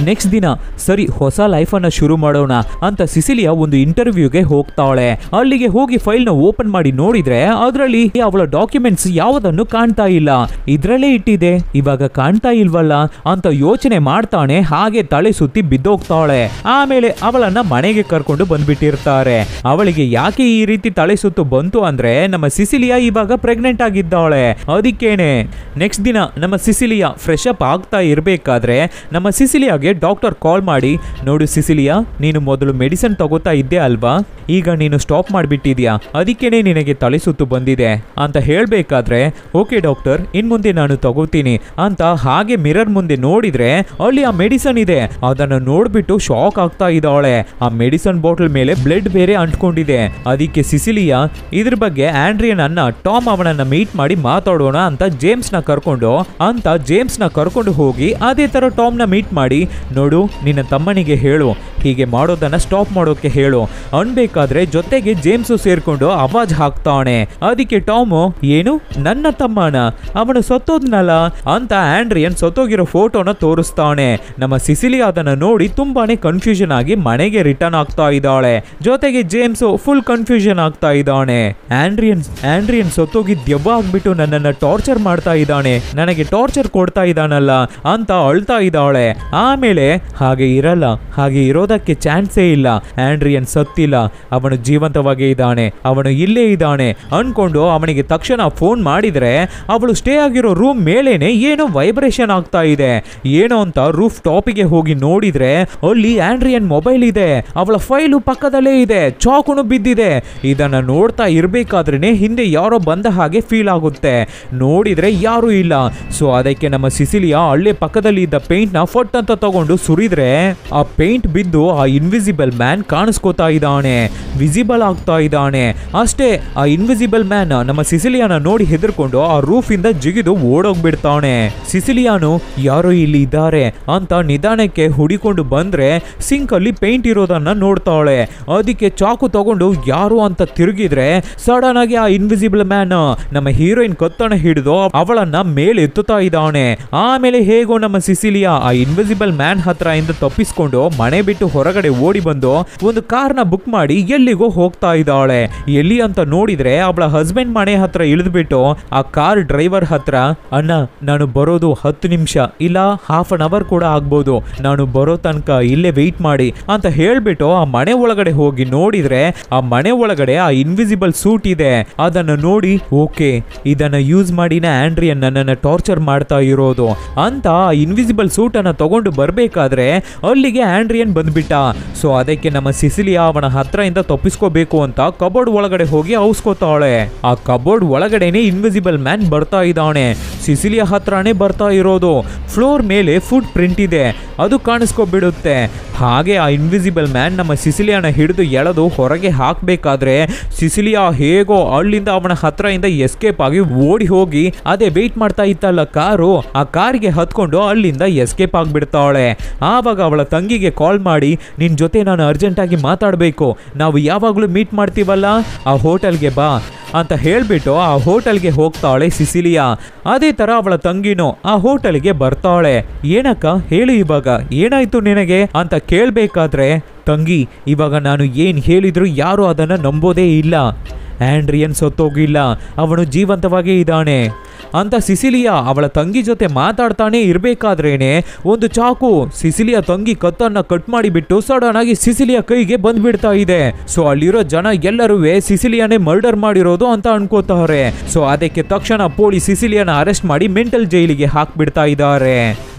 ನೆಕ್ಸ್ಟ್ ದಿನ ಸರಿ ಹೊಸ ಲೈಫ್ ಅನ್ನ ಶುರು ಮಾಡೋಣ ಅಂತ ಸಿಸಿಲಿಯಾ ಒಂದು ಇಂಟರ್ವ್ಯೂಗೆ ಹೋಗ್ತಾಳೆ. ಅಲ್ಲಿಗೆ ಹೋಗಿ ಫೈಲ್ ನ ಓಪನ್ ಮಾಡಿ ನೋಡಿದ್ರೆ ಅದರಲ್ಲಿ ಅವಳ ಡಾಕ್ಯುಮೆಂಟ್ಸ್ ಯಾವುದನ್ನು ಕಾಣ್ತಾ ಇಲ್ಲ. ಇದ್ರಲ್ಲೇ ಇಟ್ಟಿದೆ, ಇವಾಗ ಕಾಣ್ತಾ ಇಲ್ವಲ್ಲ ಅಂತ ಯೋಚನೆ ಮಾಡ್ತಾನೆ. ಹಾಗೆ ತಲೆ ಸುತ್ತಿ ಬಿದ್ದೋಗ್ತಾಳೆ. ಆಮೇಲೆ ಅವಳನ್ನ ಮನೆಗೆ ಕರ್ಕೊಂಡು ಬಂದ್ಬಿಟ್ಟಿರ್ತಾರೆ. ಅವಳಿಗೆ ಯಾಕೆ ಈ ರೀತಿ ತಲೆ ಸುತ್ತು ಬಂತು ಅಂದ್ರೆ ನಮ್ಮ ಸಿಸಿಲಿಯಾ ಇವಾಗ ಪ್ರೆಗ್ನೆಂಟ್ ಆಗಿದ್ದಾಳೆ. ಅದಕ್ಕೇನೆ ನೆಕ್ಸ್ಟ್ ದಿನ ನಮ್ಮ ಸಿಸಿಲಿಯಾ ಫ್ರೆಶ್ ಅಪ್ ಆಗ್ತಾ ಇರ್ಬೇಕಾದ್ರೆ ನಮ್ಮ ಸಿಸಿಲಿಯಾಗೆ ಡಾಕ್ಟರ್ ಕಾಲ್ ಮಾಡಿ ನೋಡು ಸಿಸಿಲಿಯಾ, ನೀನು ಮೊದಲು ಮೆಡಿಸಿನ್ ತಗೋತಾ ಇದ್ದೆ ಅಲ್ವಾ, ಈಗ ನೀನು ಸ್ಟಾಪ್ ಮಾಡಿಬಿಟ್ಟಿದ್ಯಾ, ಅದಕ್ಕೇನೆ ನಿನಗೆ ತಲೆ ಸುತ್ತು ಬಂದಿದೆ ಅಂತ ಹೇಳ್ಬೇಕಾದ್ರೆ ಓಕೆ ಡಾಕ್ಟರ್, ಇನ್ ಮುಂದೆ ನಾನು ತಗೋತೀನಿ ಅಂತ ಹಾಗೆ ಮಿರರ್ ಮುಂದೆ ನೋಡಿದ್ರೆ ಅಲ್ಲಿ ಆ ಮೆಡಿಸನ್ ಇದೆ. ಅದನ್ನು ನೋಡ್ಬಿಟ್ಟು ಶಾಕ್ ಆಗ್ತಾ ಇದ್ದಾಳೆ. ಆ ಮೆಡಿಸನ್ ಬಾಟಲ್ ಮೇಲೆ ಬ್ಲಡ್ ಬೇರೆ ಅಂಟ್ಕೊಂಡಿದೆ. ಅದಕ್ಕೆ ಸಿಸಿಲಿಯಾ ಇದ್ರ ಬಗ್ಗೆ ಆಂಡ್ರಿಯನ್ ಅನ್ನ ಟಾಮ್ ಅವನನ್ನ ಮೀಟ್ ಮಾಡಿ ಮಾತಾಡೋಣ ಅಂತ ಜೇಮ್ಸ್ ನ ಕರ್ಕೊಂಡು ಹೋಗಿ ಅದೇ ತರ ಟಾಮ್ ನ ಮೀಟ್ ಮಾಡಿ ನೋಡು ನಿನ್ನ ತಮ್ಮನಿಗೆ ಹೇಳು ಹೀಗೆ ಮಾಡೋದನ್ನ ಸ್ಟಾಪ್ ಮಾಡೋಕೆ ಹೇಳು ಅನ್ಬೇಕಾದ್ರೆ ಜೊತೆಗೆ ಜೇಮ್ಸ್ ಸೇರ್ಕೊಂಡು ಆವಾಜ್ ಹಾಕ್ತಾನೆ. ಅದಕ್ಕೆ ಟಾಮ್ ಏನು ನನ್ನ ತಮ್ಮನ, ಅವನು ಸತ್ತೋದ್ನಲ್ಲ ಅಂತ ಆಂಡ್ರಿಯನ್ ಸತ್ತೋಗಿರೋ ಫೋಟೋನ ತೋರಿಸ್ತಾನೆ. ನಮ್ಮ ಸಿಸಿಲಿಯಾ ಅದನ್ನ ನೋಡಿ ತುಂಬಾನೇ ಕನ್ಫ್ಯೂಷನ್ ಆಗಿ ಮನೆಗೆ ರಿಟರ್ನ್ ಆಗ್ತಾ ಇದ್ದಾಳೆ. ಜೊತೆಗೆ ಜೇಮ್ಸ್ ಫುಲ್ ಕನ್ಫ್ಯೂಷನ್ ಆಗ್ತಾ ಇದ್ದಾನೆ. ಆಂಡ್ರಿಯನ್ ಸತ್ತೋಗಿ ದೆವ್ವ ಆಗ್ಬಿಟ್ಟು ನನ್ನನ್ನ ಟಾರ್ಚರ್ ಮಾಡ್ತಾ ಇದ್ದಾನೆ, ನನಗೆ ಟಾರ್ಚರ್ ಕೊಡ್ತಾ ಇದ್ದಾನಲ್ಲ ಅಂತ ಅಳ್ತಾ ಇದ್ದಾಳೆ. ಆಮೇಲೆ ಹಾಗೆ ಇರಲ್ಲ, ಹಾಗೆ ಇರೋದಕ್ಕೆ ಚಾನ್ಸೇ ಇಲ್ಲ, ಆಂಡ್ರಿಯನ್ ಸತ್ತಿಲ್ಲ, ಅವನು ಜೀವಂತವಾಗೇ ಇದ್ದಾನೆ, ಅವನು ಇಲ್ಲೇ ಇದ್ದಾನೆ ಅನ್ಕೊಂಡು ಅವನಿಗೆ ತಕ್ಷಣ ಫೋನ್ ಮಾಡಿದ್ರೆ ಅವಳು ಸ್ಟೇ ಆಗಿರೋ ರೂಮ್ ಮೇಲೇನೆ ಏನೋ ವೈಬ್ರೇಷನ್ ಆಗ್ತಾ ಇದೆ. ಏನೋ ಅಂತ ರೂಫ್ ಟಾಪಿಗೆ ಹೋಗಿ ನೋಡಿದ್ರೆ ಅಲ್ಲಿ ಆಂಡ್ರಿಯನ್ ಮೊಬೈಲ್ ಇದೆ, ಅವಳ ಫೈಲು ಪಕ್ಕದಲ್ಲೇ ಇದೆ, ಚಾಕುನು ಬಿದ್ದಿದೆ. ಇದನ್ನ ನೋಡ್ತಾ ಇರ್ಬೇಕಾದ್ರೇನೆ ಹಿಂದೆ ಯಾರೋ ಬಂದ ಹಾಗೆ ಫೀಲ್ ಆಗುತ್ತೆ. ನೋಡಿದ್ರೆ ಯಾರು ಇಲ್ಲ. ಸೊ ಅದಕ್ಕೆ ನಮ್ಮ ಸಿಸಿಲಿಯಾ ಅಲ್ಲೇ ಪಕ್ಕದಲ್ಲಿ ಇದ್ದ ಪೇಂಟ್ ನ ಫಟ್ ಅಂತ ತಗೊಂಡು ಸುರಿದ್ರೆ ಆ ಪೇಂಟ್ ಬಿದ್ದು ಆ ಇನ್ವಿಸಿಬಲ್ ಮ್ಯಾನ್ ಕಾಣಿಸ್ಕೋತಾ ಇದ್ದಾನೆ, ವಿಸಿಬಲ್ ಆಗ್ತಾ ಇದ್ದಾನೆ. ಅಷ್ಟೇ ಆ ಇನ್ವಿಸಿಬಲ್ ಮ್ಯಾನ್ ನಮ್ಮ ಸಿಸಿಲಿಯಾನ ನೋಡಿ ಹೆದರ್ಕೊಂಡು ಆ ರೂಫ್ ಇಂದ ಜಿಗಿದು ಓಡೋಗ್ಬಿಡ್ತಾನೆ. ಸಿಸಿಲಿಯಾನು ಯಾರೋ ಇಲ್ಲಿ ಇದ್ದಾರೆ ಅಂತ ನಿಧಾನಕ್ಕೆ ಹುಡಿಕೊಂಡು ಬಂದ್ರೆ ಸಿಂಕ್ ಅಲ್ಲಿ ಪೇಂಟ್ ಇರೋದನ್ನ ನೋಡ್ತಾಳೆ. ಅದಕ್ಕೆ ಚಾಕು ತಗೊಂಡು ಯಾರು ಅಂತ ತಿರುಗಿದ್ರೆ ಸಡನ್ ಆಗಿ ಆ ಇನ್ವಿಸಿಬಲ್ ಮ್ಯಾನ್ ನಮ್ಮ ಹೀರೋಯಿನ್ ಕತ್ತನ ಹಿಡಿದು ಅವಳನ್ನ ಮೇಲೆ ಎತ್ತುತ್ತಾ ಇದ್ದಾನೆ. ಆಮೇಲೆ ಹೇಗೋ ನಮ್ಮ ಸಿಸಿಲಿಯಾ ಆ ಇನ್ವಿಸಿಬಲ್ ಮ್ಯಾನ್ ಹತ್ರ ಇಂದ ತಪ್ಪಿಸ್ಕೊಂಡು ಮನೆ ಬಿಟ್ಟು ಹೊರಗಡೆ ಓಡಿ ಬಂದು ಒಂದು ಕಾರ್ನ ಬುಕ್ ಮಾಡಿ ಎಲ್ಲಿಗೋ ಹೋಗ್ತಾ ಇದ್ದಾಳೆ. ಎಲ್ಲಿ ಅಂತ ನೋಡಿದ್ರೆ ಅವಳ ಹಸ್ಬೆಂಡ್ ಮನೆ ಹತ್ರ ಇಳಿದ್ಬಿಟ್ಟು ಆ ಕಾರ್ ಡ್ರೈವರ್ ಹತ್ರ ಅಣ್ಣ ನಾನು ಬರೋದು 10 ನಿಮಿಷ ಇಲ್ಲ ಹಾಫ್ ಅನ್ ಅವರ್ ಕೂಡ ಆಗ್ಬೋದು, ನಾನು ಬರೋ ತನಕ ಇಲ್ಲೇ ವೆಯ್ಟ್ ಮಾಡಿ ಅಂತ ಹೇಳ್ಬಿಟ್ಟು ಆ ಮನೆ ಒಳಗಡೆ ಹೋಗಿ ನೋಡಿದ್ರೆ ಆ ಮನೆ ಒಳಗಡೆ ಆ ಇನ್ವಿಸಿಬಲ್ ಸೂಟ್ ಇದೆ. ಅದನ್ನ ನೋಡಿ ಓಕೆ ಇದನ್ನ ಯೂಸ್ ಮಾಡಿನ ಆಂಡ್ರಿಯನ್ ನನ್ನನ್ನು ಟಾರ್ಚರ್ ಮಾಡ್ತಾ ಇರೋದು ಅಂತ ಆ ಇನ್ವಿಸಿಬಲ್ ಸೂಟ್ ಅನ್ನ ತಗೊಂಡು ಬರ್ಬೇಕಾದ್ರೆ ಅಲ್ಲಿಗೆ ಆಂಡ್ರಿಯನ್ ಬಂದ್ಬಿಟ್ಟ. ಸೊ ಅದಕ್ಕೆ ನಮ್ಮ ಸಿಸಿಲಿಯಾ ಅವನ ಹತ್ರ ಇಂದ ತಪ್ಪಿಸ್ಕೋಬೇಕು ಅಂತ ಕಬೋರ್ಡ್ ಒಳಗಡೆ ಹೋಗಿ ಔಸ್ಕೋತಾಳೆ. ಆ ಕಬೋರ್ಡ್ ಒಳಗಡೆನೆ ಇನ್ವಿಸಿಬಲ್ ಮ್ಯಾನ್ ಬರ್ತಾ ಇದ್ದಾನೆ. ಸಿಸಿಲಿಯಾ ಹತ್ರನೇ ಬರ್ತಾ ಇರೋದು. ಫ್ಲೋರ್ ಮೇಲೆ ಫುಟ್ ಪ್ರಿಂಟ್ ಇದೆ, ಅದು ಕಾಣಿಸ್ಕೊಬಿಡುತ್ತೆ. ಹಾಗೆ ಆ ಇನ್ವಿಸಿಬಲ್ ಮ್ಯಾನ್ ನಮ್ಮ ಸಿಸಿಲಿಯಾನ ಹಿಡಿದು ಎಳೆದು ಹೊರಗೆ ಹಾಕ್ಬೇಕಾದ್ರೆ ಸಿಸಿಲಿಯಾ ಹೇಗೋ ಅಲ್ಲಿಂದ ಅವನ ಹತ್ರ ಇಂದ ಎಸ್ಕೇಪ್ ಆಗಿ ಓಡಿ ಹೋಗಿ ಅದೇ ವೇಟ್ ಮಾಡ್ತಾ ಇತ್ತಲ್ಲ ಕಾರು, ಆ ಕಾರಿಗೆ ಹತ್ಕೊಂಡು ಅಲ್ಲಿಂದ ಎಸ್ಕೇಪ್ ಆಗ್ಬಿಡ್ತಾಳೆ. ಆವಾಗ ಅವಳ ತಂಗಿಗೆ ಕಾಲ್ ಮಾಡಿ ನಿನ್ ಜೊತೆ ನಾನು ಅರ್ಜೆಂಟ್ ಆಗಿ ಮಾತಾಡಬೇಕು, ನಾವು ಯಾವಾಗಲೂ ಮೀಟ್ ಮಾಡ್ತೀವಲ್ಲ ಆ ಹೋಟೆಲ್ಗೆ ಬಾ ಅಂತ ಹೇಳ್ಬಿಟ್ಟು ಆ ಹೋಟೆಲ್ಗೆ ಹೋಗ್ತಾಳೆ ಸಿಸಿಲಿಯಾ. ಅದೇ ತರ ಅವಳ ತಂಗಿನೂ ಆ ಹೋಟೆಲ್ಗೆ ಬರ್ತಾಳೆ. ಏನಕ್ಕ ಹೇಳು ಇವಾಗ ಏನಾಯ್ತು ನಿನಗೆ ಅಂತ ಕೇಳ್ಬೇಕಾದ್ರೆ ತಂಗಿ ಇವಾಗ ನಾನು ಏನ್ ಹೇಳಿದ್ರು ಯಾರು ಅದನ್ನ ನಂಬೋದೇ ಇಲ್ಲ, ಆಂಡ್ರಿಯನ್ ಸತ್ತೋಗಿಲ್ಲ, ಅವನು ಜೀವಂತವಾಗೇ ಇದ್ದಾನೆ. ಅಂತ ಸಿಸಿಲಿಯಾ ಅವಳ ತಂಗಿ ಜೊತೆ ಮಾತಾಡ್ತಾನೆ ಇರ್ಬೇಕಾದ್ರೇನೆ ಒಂದು ಚಾಕು ಸಿಸಿಲಿಯಾ ತಂಗಿ ಕತ್ತನ್ನ ಕಟ್ ಮಾಡಿಬಿಟ್ಟು ಸಡನ್ ಆಗಿ ಸಿಸಿಲಿಯಾ ಕೈಗೆ ಬಂದ್ಬಿಡ್ತಾ ಇದೆ. ಸೊ ಅಲ್ಲಿರೋ ಜನ ಎಲ್ಲರೂ ಸಿಸಿಲಿಯಾನೇ ಮರ್ಡರ್ ಮಾಡಿರೋದು ಅಂತ ಅನ್ಕೋತಾರೆ. ಸೊ ಅದಕ್ಕೆ ತಕ್ಷಣ ಪೊಲೀಸ್ ಸಿಸಿಲಿಯಾನ ಅರೆಸ್ಟ್ ಮಾಡಿ ಮೆಂಟಲ್ ಜೈಲಿಗೆ ಹಾಕ್ಬಿಡ್ತಾ ಇದ್ದಾರೆ.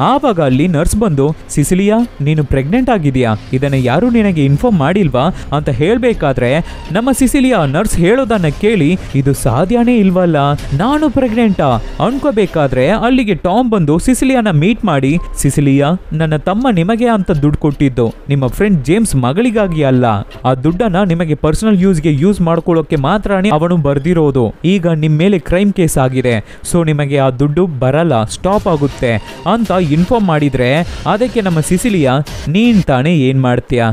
ಆವಾಗ ಅಲ್ಲಿ ನರ್ಸ್ ಬಂದು, ಸಿಸಿಲಿಯಾ ನೀನು ಪ್ರೆಗ್ನೆಂಟ್ ಆಗಿದೆಯಾ, ಇದನ್ನ ಯಾರು ನಿನಗೆ ಇನ್ಫಾರ್ಮ್ ಮಾಡಿಲ್ವಾ ಅಂತ ಹೇಳ್ಬೇಕಾದ್ರೆ ನಮ್ಮ ಸಿಸಿಲಿಯಾ ನರ್ಸ್ ಹೇಳೋದನ್ನ ಕೇಳಿ ಇದು ಸಾಧ್ಯನೇ ಇಲ್ವಲ್ಲ, ನಾನು ಪ್ರೆಗ್ನೆಂಟಾ ಅನ್ಕೋಬೇಕಾದ್ರೆ ಅಲ್ಲಿಗೆ ಟಾಮ್ ಬಂದು ಸಿಸಿಲಿಯಾನ ಮೀಟ್ ಮಾಡಿ, ಸಿಸಿಲಿಯಾ ನನ್ನ ತಮ್ಮ ನಿಮಗೆ ಅಂತ ದುಡ್ಡು ಕೊಟ್ಟಿದ್ದು ನಿಮ್ಮ ಫ್ರೆಂಡ್ ಜೇಮ್ಸ್ ಮಗಳಿಗಾಗಿ ಅಲ್ಲ, ಆ ದುಡ್ಡನ್ನ ನಿಮಗೆ ಪರ್ಸನಲ್ ಯೂಸ್ಗೆ ಯೂಸ್ ಮಾಡ್ಕೊಳ್ಳೋಕೆ ಮಾತ್ರನೇ ಅವನು ಬರ್ದಿರೋದು. ಈಗ ನಿಮ್ಮ ಮೇಲೆ ಕ್ರೈಮ್ ಕೇಸ್ ಆಗಿದೆ, ಸೊ ನಿಮಗೆ ಆ ದುಡ್ಡು ಬರಲ್ಲ, ಸ್ಟಾಪ್ ಆಗುತ್ತೆ ಅಂತ ಇನ್ಫಾರ್ಮ್ ಮಾಡಿದ್ರೆ ಅದಕ್ಕೆ ನಮ್ಮ ಸಿಸಿಲಿಯಾ ನೀನ್ ತಾನೇ ಏನ್ ಮಾಡ್ತೀಯ,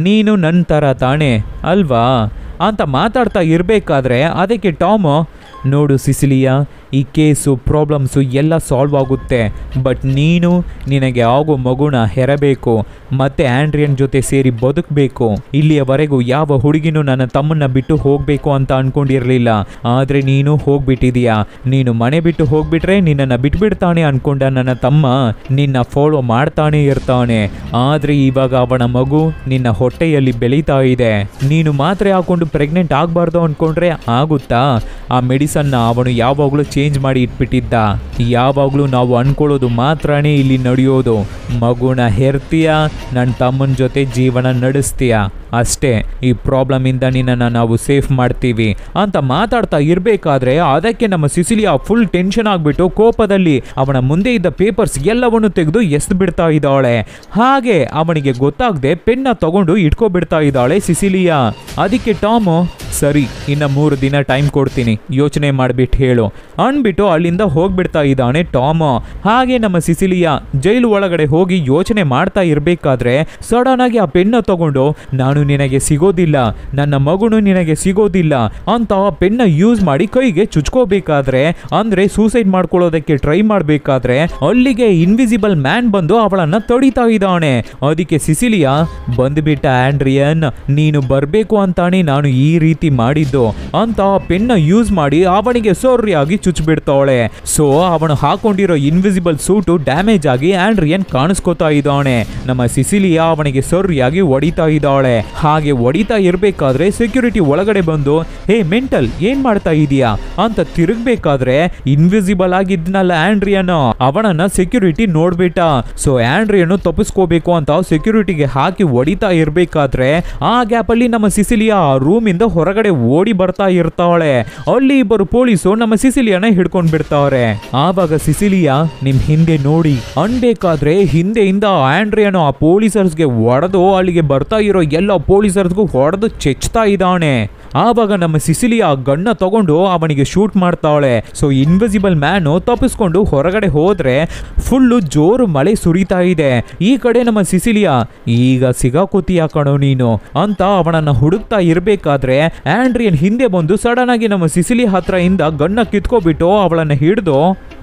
ನೀನು ನನ್ನ ಥರ ತಾನೇ ಅಲ್ವಾ ಅಂತ ಮಾತಾಡ್ತಾ ಇರಬೇಕಾದ್ರೆ ಅದಕ್ಕೆ ಟಾಮ್, ನೋಡು ಸಿಸಿಲಿಯಾ ಈ ಕೇಸು ಪ್ರಾಬ್ಲಮ್ಸು ಎಲ್ಲ ಸಾಲ್ವ್ ಆಗುತ್ತೆ, ಬಟ್ ನೀನು ನಿನಗೆ ಆಗೋ ಮಗುನ ಹೆರಬೇಕು ಮತ್ತೆ ಆಂಡ್ರಿಯನ್ ಜೊತೆ ಸೇರಿ ಬದುಕಬೇಕು. ಇಲ್ಲಿಯವರೆಗೂ ಯಾವ ಹುಡುಗಿನೂ ನನ್ನ ತಮ್ಮನ್ನ ಬಿಟ್ಟು ಹೋಗಬೇಕು ಅಂತ ಅನ್ಕೊಂಡಿರಲಿಲ್ಲ, ಆದರೆ ನೀನು ಹೋಗ್ಬಿಟ್ಟಿದೀಯಾ. ನೀನು ಮನೆ ಬಿಟ್ಟು ಹೋಗ್ಬಿಟ್ರೆ ನಿನ್ನನ್ನು ಬಿಟ್ಬಿಡ್ತಾನೆ ಅನ್ಕೊಂಡ ನನ್ನ ತಮ್ಮ ನಿನ್ನ ಫಾಲೋ ಮಾಡ್ತಾನೆ ಇರ್ತಾನೆ, ಆದರೆ ಇವಾಗ ಅವನ ಮಗು ನಿನ್ನ ಹೊಟ್ಟೆಯಲ್ಲಿ ಬೆಳೀತಾ ಇದೆ. ನೀನು ಮಾತ್ರೆ ಹಾಕೊಂಡು ಪ್ರೆಗ್ನೆಂಟ್ ಆಗಬಾರ್ದು ಅನ್ಕೊಂಡ್ರೆ ಆಗುತ್ತಾ? ಆ ಮೆಡಿಸನ್ನ ಅವನು ಯಾವಾಗಲೂ ಚೇಂಜ್ ಮಾಡಿ ಇಟ್ಬಿಟ್ಟಿದ್ದ. ಯಾವಾಗಲೂ ನಾವು ಅನ್ಕೊಳ್ಳೋದು ಮಾತ್ರನೇ ಇಲ್ಲಿ ನಡೆಯೋದು, ಮಗುನ ಹೆರ್ತೀಯ, ನನ್ನ ತಮ್ಮನ ಜೊತೆ ಜೀವನ ನಡೆಸ್ತೀಯ ಅಷ್ಟೇ, ಈ ಪ್ರಾಬ್ಲಮ್ ಇಂದ ನಿನ್ನನ್ನು ನಾವು ಸೇಫ್ ಮಾಡ್ತೀವಿ ಅಂತ ಮಾತಾಡ್ತಾ ಇರಬೇಕಾದ್ರೆ ಅದಕ್ಕೆ ನಮ್ಮ ಸಿಸಿಲಿಯಾ ಫುಲ್ ಟೆನ್ಷನ್ ಆಗ್ಬಿಟ್ಟು ಕೋಪದಲ್ಲಿ ಅವನ ಮುಂದೆ ಇದ್ದ ಪೇಪರ್ಸ್ ಎಲ್ಲವನ್ನು ತೆಗೆದು ಎಸ್ದು ಬಿಡ್ತಾ ಇದ್ದಾಳೆ. ಹಾಗೆ ಅವನಿಗೆ ಗೊತ್ತಾಗದೆ ಪೆನ್ನ ತಗೊಂಡು ಇಟ್ಕೊಬಿಡ್ತಾ ಇದ್ದಾಳೆ ಸಿಸಿಲಿಯಾ. ಅದಕ್ಕೆ ಟಾಮು, ಸರಿ ಇನ್ನು 3 ದಿನ ಟೈಮ್ ಕೊಡ್ತೀನಿ, ಯೋಚನೆ ಮಾಡಿಬಿಟ್ಟು ಹೇಳು ಅನ್ಬಿಟ್ಟು ಅಲ್ಲಿಂದ ಹೋಗ್ಬಿಡ್ತಾ ಇದ್ದಾನೆ ಟಾಮ್. ಹಾಗೆ ನಮ್ಮ ಸಿಸಿಲಿಯಾ ಜೈಲು ಒಳಗಡೆ ಹೋಗಿ ಯೋಚನೆ ಮಾಡ್ತಾ ಇರಬೇಕಾದ್ರೆ ಸಡನ್ ಆಗಿ ಆ ಪೆನ್ನ ತಗೊಂಡು, ನಾನು ನಿನಗೆ ಸಿಗೋದಿಲ್ಲ, ನನ್ನ ಮಗುನು ನಿನಗೆ ಸಿಗೋದಿಲ್ಲ ಅಂತ ಪೆನ್ನ ಯೂಸ್ ಮಾಡಿ ಕೈಗೆ ಚುಚ್ಕೋಬೇಕಾದ್ರೆ ಅಂದ್ರೆ ಸೂಸೈಡ್ ಮಾಡ್ಕೊಳ್ಳೋದಕ್ಕೆ ಟ್ರೈ ಮಾಡಬೇಕಾದ್ರೆ ಅಲ್ಲಿಗೆ ಇನ್ವಿಸಿಬಲ್ ಮ್ಯಾನ್ ಬಂದು ಅವಳನ್ನ ತಡಿತಾ ಇದ್ದಾನೆ. ಅದಕ್ಕೆ ಸಿಸಿಲಿಯಾ, ಬಂದ್ಬಿಟ್ಟ ಆಂಡ್ರಿಯನ್, ನೀನು ಬರ್ಬೇಕು ಅಂತಾನೆ ನಾನು ಈ ರೀತಿ ಮಾಡಿದ್ದು ಅಂತ ಪೆನ್ನ ಯೂಸ್ ಮಾಡಿ ಅವನಿಗೆ ಸೊರ್ರಿಯಾಗಿ ಚುಚ್ಚಿಬಿಡ್ತಾಳೆ. ಸೊ ಅವನು ಹಾಕೊಂಡಿರೋ ಇನ್ವಿಸಿಬಲ್ ಸೂಟು ಡ್ಯಾಮೇಜ್ ಆಗಿ ಆಂಡ್ರಿಯನ್ ಕಾಣಿಸ್ಕೋತಾ ಇದ್ದಾನೆ. ನಮ್ಮ ಸಿಸಿಲಿಯಾ ಅವನಿಗೆ ಸೊರ್ರಿಯಾಗಿ ಹೊಡಿತಾ ಇದ್ದಾಳೆ. ಹಾಗೆ ಹೊಡಿತಾ ಇರಬೇಕಾದ್ರೆ ಸೆಕ್ಯೂರಿಟಿ ಒಳಗಡೆ ಬಂದು, ಹೇ ಮೆಂಟಲ್ ಏನ್ ಮಾಡ್ತಾ ಇದೀಯಾ ಅಂತ ತಿರುಗಬೇಕಾದ್ರೆ ಇನ್ವಿಸಿಬಲ್ ಆಗಿದ್ನಲ್ಲ ಆಂಡ್ರಿಯನ್, ಅವನನ್ನ ಸೆಕ್ಯೂರಿಟಿ ನೋಡ್ಬಿಟ್ಟ. ಸೊ ಆಂಡ್ರಿಯನ್ ತಪ್ಪಿಸ್ಕೋಬೇಕು ಅಂತ ಸೆಕ್ಯೂರಿಟಿಗೆ ಹಾಕಿ ಹೊಡಿತಾ ಇರಬೇಕಾದ್ರೆ ಆ ಗ್ಯಾಪ್ ಅಲ್ಲಿ ನಮ್ಮ ಸಿಸಿಲಿಯಾ ರೂಮ್ ಇಂದ ಹೊರಗಡೆ ಓಡಿ ಬರ್ತಾ ಇರ್ತಾಳೆ. ಅಲ್ಲಿ ಇಬ್ಬರು ಪೊಲೀಸು ನಮ್ಮ ಸಿಸಿಲಿಯಾನ ಹಿಡ್ಕೊಂಡ್ ಬಿಡ್ತಾವ್ರೆ. ಆವಾಗ ಸಿಸಿಲಿಯಾ ನಿಮ್ ಹಿಂದೆ ನೋಡಿ ಅನ್ಬೇಕಾದ್ರೆ ಹಿಂದೆಯಿಂದ ಆಂಡ್ರಿಯನ್ ಆ ಪೊಲೀಸರ್ಸ್ಗೆ ಹೊಡೆದು ಅಲ್ಲಿಗೆ ಬರ್ತಾ ಇರೋ ಎಲ್ಲ ಪೊಲೀಸರ್ಸ್ಗೂ ಹೊಡೆದು ಚೆಚ್ತಾ ಇದ್ದಾನೆ. ಆವಾಗ ನಮ್ಮ ಸಿಸಿಲಿಯಾ ಗನ್ನ ತಗೊಂಡು ಅವನಿಗೆ ಶೂಟ್ ಮಾಡ್ತಾಳೆ. ಸೊ ಇನ್ವಿಸಿಬಲ್ ಮ್ಯಾನು ತಪ್ಪಿಸ್ಕೊಂಡು ಹೊರಗಡೆ ಹೋದ್ರೆ ಫುಲ್ಲು ಜೋರು ಮಳೆ ಸುರಿತಾ ಇದೆ. ಈ ಕಡೆ ನಮ್ಮ ಸಿಸಿಲಿಯಾ, ಈಗ ಸಿಗಾಕೋತೀಯ ಕಣೋ ನೀನು ಅಂತ ಅವನನ್ನ ಹುಡುಕ್ತಾ ಇರ್ಬೇಕಾದ್ರೆ ಆಂಡ್ರಿಯನ್ ಹಿಂದೆ ಬಂದು ಸಡನ್ ಆಗಿ ನಮ್ಮ ಸಿಸಿಲಿ ಹತ್ರ ಇಂದ ಗನ್ನ ಕಿತ್ಕೋಬಿಟ್ಟು ಅವಳನ್ನ ಹಿಡಿದು,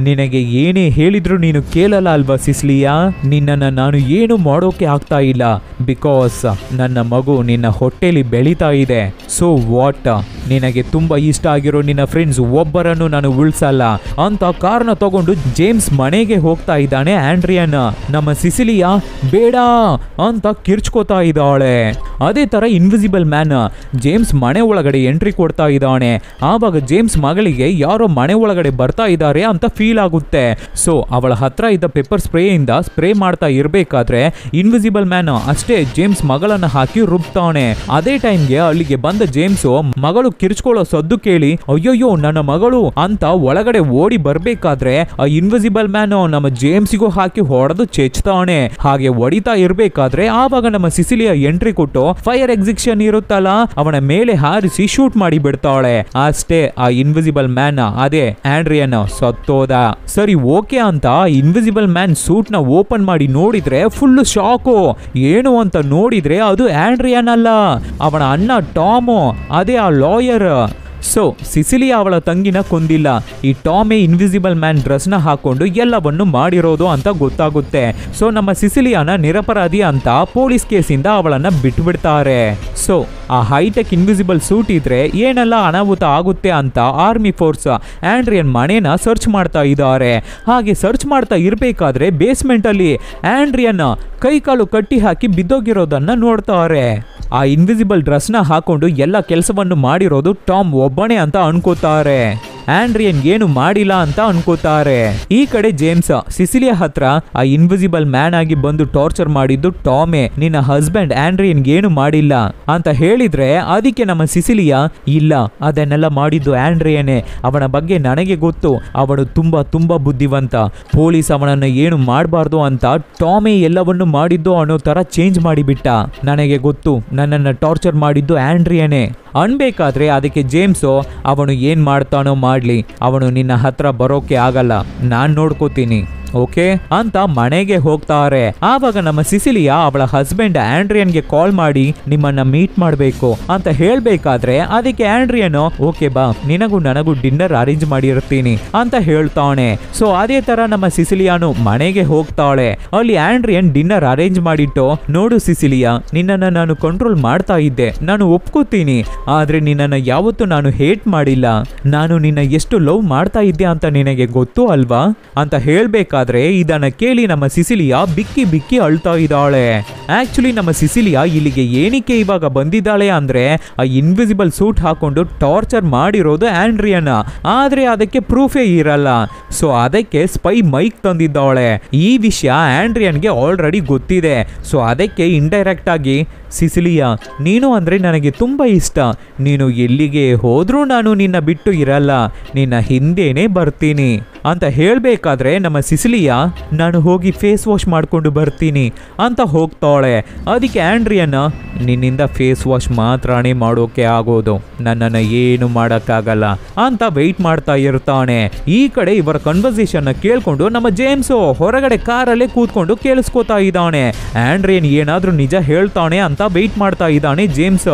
ನಿನಗೆ ಏನೇ ಹೇಳಿದ್ರು ನೀನು ಕೇಳಲ್ಲ ಅಲ್ವಾ ಸಿಸಿಲಿಯಾ, ನಿನ್ನನ್ನ ನಾನು ಏನು ಮಾಡೋಕೆ ಆಗ್ತಾ ಇಲ್ಲ, ಬಿಕಾಸ್ ನನ್ನ ಮಗು ನಿನ್ನ ಹೊಟ್ಟೆಲಿ ಬೆಳೀತಾ ಇದೆ. ಸೊ ವಾಟ್, ನಿನಗೆ ತುಂಬಾ ಇಷ್ಟ ಆಗಿರೋ ನಿನ್ನ ಫ್ರೆಂಡ್ಸ್ ಒಬ್ಬರನ್ನು ನಾನು ಉಳಿಸಲ್ಲ ಅಂತ ಕಾರಣ ತಗೊಂಡು ಜೇಮ್ಸ್ ಮನೆಗೆ ಹೋಗ್ತಾ ಇದ್ದಾನೆ ಆಂಡ್ರಿಯನ್. ನಮ್ಮ ಸಿಸಿಲಿಯಾ ಬೇಡ ಅಂತ ಕಿರ್ಚ್ಕೋತಾ ಇದ್ದಾಳೆ. ಅದೇ ತರ ಇನ್ವಿಸಿಬಲ್ ಮ್ಯಾನ್ ಜೇಮ್ಸ್ ಮನೆ ಒಳಗಡೆ ಎಂಟ್ರಿ ಕೊಡ್ತಾ ಇದ್ದಾನೆ. ಆವಾಗ ಜೇಮ್ಸ್ ಮಗಳಿಗೆ ಯಾರೋ ಮನೆ ಒಳಗಡೆ ಬರ್ತಾ ಇದ್ದಾರೆ ಅಂತ ಫೀಲ್ ಆಗುತ್ತೆ. ಸೊ ಅವಳ ಹತ್ರ ಇದ್ದ ಪೆಪ್ಪರ್ ಸ್ಪ್ರೇ ಇಂದ ಸ್ಪ್ರೇ ಮಾಡ್ತಾ ಇರಬೇಕಾದ್ರೆ ಇನ್ವಿಸಿಬಲ್ ಮ್ಯಾನ್ ಅಷ್ಟೇ ಜೇಮ್ಸ್ ಮಗಳನ್ನ ಹಾಕಿ ರುಬ್ತಾನೆ. ಅದೇ ಟೈಮ್ಗೆ ಅಲ್ಲಿಗೆ ಬಂದ ಜೇಮ್ಸ್ ಮಗಳು ಕಿರ್ಚ್ಕೊಳ್ಳೋ ಸದ್ದು ಕೇಳಿ ಅಯ್ಯೋಯ್ಯೋ ನನ್ನ ಮಗಳು ಅಂತ ಒಳಗಡೆ ಓಡಿ ಬರ್ಬೇಕಾದ್ರೆ ಆ ಇನ್ವಿಸಿಬಲ್ ಮ್ಯಾನ್ ನಮ್ಮ ಜೇಮ್ಸ್ಗೂ ಹಾಕಿ ಹೊಡೆದು ಚೆಚ್ತಾನೆ. ಹಾಗೆ ಹೊಡಿತಾ ಇರ್ಬೇಕಾದ್ರೆ ಆವಾಗ ನಮ್ಮ ಸಿಸಿಲಿಯಾ ಎಂಟ್ರಿ ಕೊಟ್ಟು ಫೈರ್ ಎಕ್ಸಿಕ್ಯೂಷನ್ ಇರುತ್ತಲ್ಲ ಅವನ ಮೇಲೆ ಹಾರಿಸಿ ಶೂಟ್ ಮಾಡಿ ಬಿಡ್ತಾಳೆ. ಅಷ್ಟೇ ಆ ಇನ್ವಿಸಿಬಲ್ ಮ್ಯಾನ್ ಅದೇ ಆಂಡ್ರಿಯನ್ ಸತ್ತೋದ. ಸರಿ ಓಕೆ ಅಂತ ಇನ್ವಿಸಿಬಲ್ ಮ್ಯಾನ್ ಸೂಟ್ ನ ಓಪನ್ ಮಾಡಿ ನೋಡಿದ್ರೆ ಫುಲ್ ಶಾಕು. ಏನು ಅಂತ ನೋಡಿದ್ರೆ ಅದು ಆಂಡ್ರಿಯನ್ ಅಲ್ಲ, ಅವನ ಅಣ್ಣ ಟಾಮು, ಅದೇ ಆ ಲಾಯರ್. ಸೊ ಸಿಸಿಲಿಯಾ ಅವಳ ತಂಗಿನ ಕೊಂದಿಲ್ಲ, ಈ ಟಾಮೇ ಇನ್ವಿಸಿಬಲ್ ಮ್ಯಾನ್ ಡ್ರೆಸ್ನ ಹಾಕೊಂಡು ಎಲ್ಲವನ್ನು ಮಾಡಿರೋದು ಅಂತ ಗೊತ್ತಾಗುತ್ತೆ. ಸೊ ನಮ್ಮ ಸಿಸಿಲಿಯಾನ ನಿರಪರಾಧಿ ಅಂತ ಪೊಲೀಸ್ ಕೇಸಿಂದ ಅವಳನ್ನ ಬಿಟ್ಬಿಡ್ತಾರೆ. ಸೊ ಆ ಹೈಟೆಕ್ ಇನ್ವಿಸಿಬಲ್ ಸೂಟ್ ಇದ್ರೆ ಏನೆಲ್ಲ ಅನಾಹುತ ಆಗುತ್ತೆ ಅಂತ ಆರ್ಮಿ ಫೋರ್ಸ್ ಆಂಡ್ರಿಯನ್ ಮನೇನ ಸರ್ಚ್ ಮಾಡ್ತಾ ಇದ್ದಾರೆ. ಹಾಗೆ ಸರ್ಚ್ ಮಾಡ್ತಾ ಇರಬೇಕಾದ್ರೆ ಬೇಸ್ಮೆಂಟ್ ಅಲ್ಲಿ ಆಂಡ್ರಿಯನ್ ಕೈಕಾಲು ಕಟ್ಟಿ ಹಾಕಿ ಬಿದ್ದೋಗಿರೋದನ್ನ ನೋಡ್ತಾರೆ. ಆ ಇನ್ವಿಸಿಬಲ್ ಡ್ರೆಸ್ನ ಹಾಕೊಂಡು ಎಲ್ಲ ಕೆಲಸವನ್ನು ಮಾಡಿರೋದು ಟಾಮ್ ಒಬ್ಬನೇ ಅಂತ ಅನ್ಕೋತಾರೆ. ಆಂಡ್ರಿಯನ್ ಏನು ಮಾಡಿಲ್ಲ ಅಂತ ಅನ್ಕೋತಾರೆ. ಈ ಕಡೆ ಜೇಮ್ಸ್ ಸಿಸಿಲಿಯಾ ಹತ್ರ ಆ ಇನ್ವಿಸಿಬಲ್ ಮ್ಯಾನ್ ಆಗಿ ಬಂದು ಟಾರ್ಚರ್ ಮಾಡಿದ್ದು ಟಾಮೇ, ನಿನ್ನ ಹಸ್ಬೆಂಡ್ ಆಂಡ್ರಿಯನ್ ಏನು ಮಾಡಿಲ್ಲ ಅಂತ ಹೇಳಿದ್ರೆ ಅದಕ್ಕೆ ನಮ್ಮ ಸಿಸಿಲಿಯಾ ಇಲ್ಲ, ಅದನ್ನೆಲ್ಲ ಮಾಡಿದ್ದು ಆಂಡ್ರಿಯನೇ, ಅವನ ಬಗ್ಗೆ ನನಗೆ ಗೊತ್ತು, ಅವನು ತುಂಬಾ ಬುದ್ಧಿವಂತ, ಪೊಲೀಸ್ ಅವನನ್ನ ಏನು ಮಾಡಬಾರ್ದು ಅಂತ ಟಾಮೇ ಎಲ್ಲವನ್ನು ಮಾಡಿದ್ದು ಅನ್ನೋ ತರ ಚೇಂಜ್ ಮಾಡಿಬಿಟ್ಟ, ನನಗೆ ಗೊತ್ತು ನನ್ನನ್ನು ಟಾರ್ಚರ್ ಮಾಡಿದ್ದು ಆಂಡ್ರಿಯನೇ ಅನ್ಬೇಕಾದ್ರೆ ಅದಕ್ಕೆ ಜೇಮ್ಸು ಅವನು ಏನ್ ಮಾಡ್ತಾನೋ ಮಾಡ್ಲಿ, ಅವನು ನಿನ್ನ ಹತ್ರ ಬರೋಕೆ ಆಗಲ್ಲ, ನಾನ್ ನೋಡ್ಕೋತೀನಿ ಓಕೆ ಅಂತ ಮನೆಗೆ ಹೋಗ್ತಾರೆ. ಆವಾಗ ನಮ್ಮ ಸಿಸಿಲಿಯಾ ಅವಳ ಹಸ್ಬೆಂಡ್ ಆಂಡ್ರಿಯನ್ಗೆ ಕಾಲ್ ಮಾಡಿ ನಿಮ್ಮನ್ನ ಮೀಟ್ ಮಾಡಬೇಕು ಅಂತ ಹೇಳ್ಬೇಕಾದ್ರೆ ಅದಕ್ಕೆ ಆಂಡ್ರಿಯನ್ ಓಕೆ ಬಾ, ನಿನಗೂ ನನಗೂ ಡಿನ್ನರ್ ಅರೇಂಜ್ ಮಾಡಿರ್ತೀನಿ ಅಂತ ಹೇಳ್ತಾನೆ. ಸೊ ಅದೇ ತರ ನಮ್ಮ ಸಿಸಿಲಿಯಾನು ಮನೆಗೆ ಹೋಗ್ತಾಳೆ. ಅಲ್ಲಿ ಆಂಡ್ರಿಯನ್ ಡಿನ್ನರ್ ಅರೇಂಜ್ ಮಾಡಿಟ್ಟು, ನೋಡು ಸಿಸಿಲಿಯಾ, ನಿನ್ನನ್ನ ನಾನು ಕಂಟ್ರೋಲ್ ಮಾಡ್ತಾ ಇದ್ದೆ, ನಾನು ಒಪ್ಕೋತೀನಿ, ಆದ್ರೆ ನಿನ್ನನ್ನ ಯಾವತ್ತೂ ನಾನು ಹೇಟ್ ಮಾಡಿಲ್ಲ, ನಾನು ನಿನ್ನ ಎಷ್ಟು ಲವ್ ಮಾಡ್ತಾ ಇದ್ದೆ ಅಂತ ನಿನಗೆ ಗೊತ್ತು ಅಲ್ವಾ ಅಂತ ಹೇಳ್ಬೇಕಾದ್ರೆ ಇದನ್ನ ಕೇಳಿ ನಮ್ಮ ಸಿಸಿಲಿಯಾ ಬಿಕ್ಕಿ ಅಳ್ತಾ ಇದ್ದಾಳೆ. ಆಕ್ಚುಲಿ ನಮ್ಮ ಸಿಸಿಲಿಯಾ ಇಲ್ಲಿಗೆ ಏನಕ್ಕೆ ಇವಾಗ ಬಂದಿದ್ದಾಳೆ ಅಂದ್ರೆ ಆ ಇನ್ವಿಸಿಬಲ್ ಸೂಟ್ ಹಾಕೊಂಡು ಟಾರ್ಚರ್ ಮಾಡಿರೋದು ಆಂಡ್ರಿಯನ್, ಆದ್ರೆ ಅದಕ್ಕೆ ಪ್ರೂಫೇ ಇರಲ್ಲ. ಸೊ ಅದಕ್ಕೆ ಸ್ಪೈ ಮೈಕ್ ತಂದಿದ್ದಾಳೆ. ಈ ವಿಷಯ ಆಂಡ್ರಿಯನ್ಗೆ ಆಲ್ರೆಡಿ ಗೊತ್ತಿದೆ. ಸೊ ಅದಕ್ಕೆ ಇಂಡೈರೆಕ್ಟ್ ಆಗಿ ಸಿಸಿಲಿಯಾ, ನೀನು ಅಂದ್ರೆ ನನಗೆ ತುಂಬಾ ಇಷ್ಟ, ನೀನು ಎಲ್ಲಿಗೆ ಹೋದ್ರೂ ನಾನು ನಿನ್ನ ಬಿಟ್ಟು ಇರಲ್ಲ, ನಿನ್ನ ಹಿಂದೆನೇ ಬರ್ತೀನಿ ಅಂತ ಹೇಳ್ಬೇಕಾದ್ರೆ ನಮ್ಮ ಸಿಸಿಲಿಯಾ ನಾನು ಹೋಗಿ ಫೇಸ್ ವಾಶ್ ಮಾಡ್ಕೊಂಡು ಬರ್ತೀನಿ ಅಂತ ಹೋಗ್ತಾಳೆ. ಅದಕ್ಕೆ ಆಂಡ್ರಿಯನ್ ನಿನ್ನಿಂದ ಫೇಸ್ ವಾಶ್ ಮಾತ್ರನೇ ಮಾಡೋಕೆ ಆಗೋದು, ನನ್ನನ್ನು ಏನು ಮಾಡೋಕ್ಕಾಗಲ್ಲ ಅಂತ ವೆಯ್ಟ್ ಮಾಡ್ತಾ ಇರ್ತಾನೆ. ಈ ಕಡೆ ಇವರ ಕನ್ವರ್ಸೇಷನ್ ಕೇಳ್ಕೊಂಡು ನಮ್ಮ ಜೇಮ್ಸ್ ಹೊರಗಡೆ ಕಾರಲ್ಲೇ ಕೂತ್ಕೊಂಡು ಕೇಳಿಸ್ಕೋತಾ ಇದ್ದಾನೆ. ಆಂಡ್ರಿಯನ್ ಏನಾದ್ರೂ ನಿಜ ಹೇಳ್ತಾನೆ ಅಂತ ವೆಯ್ಟ್ ಮಾಡ್ತಾ ಇದ್ದಾನೆ ಜೇಮ್ಸ್.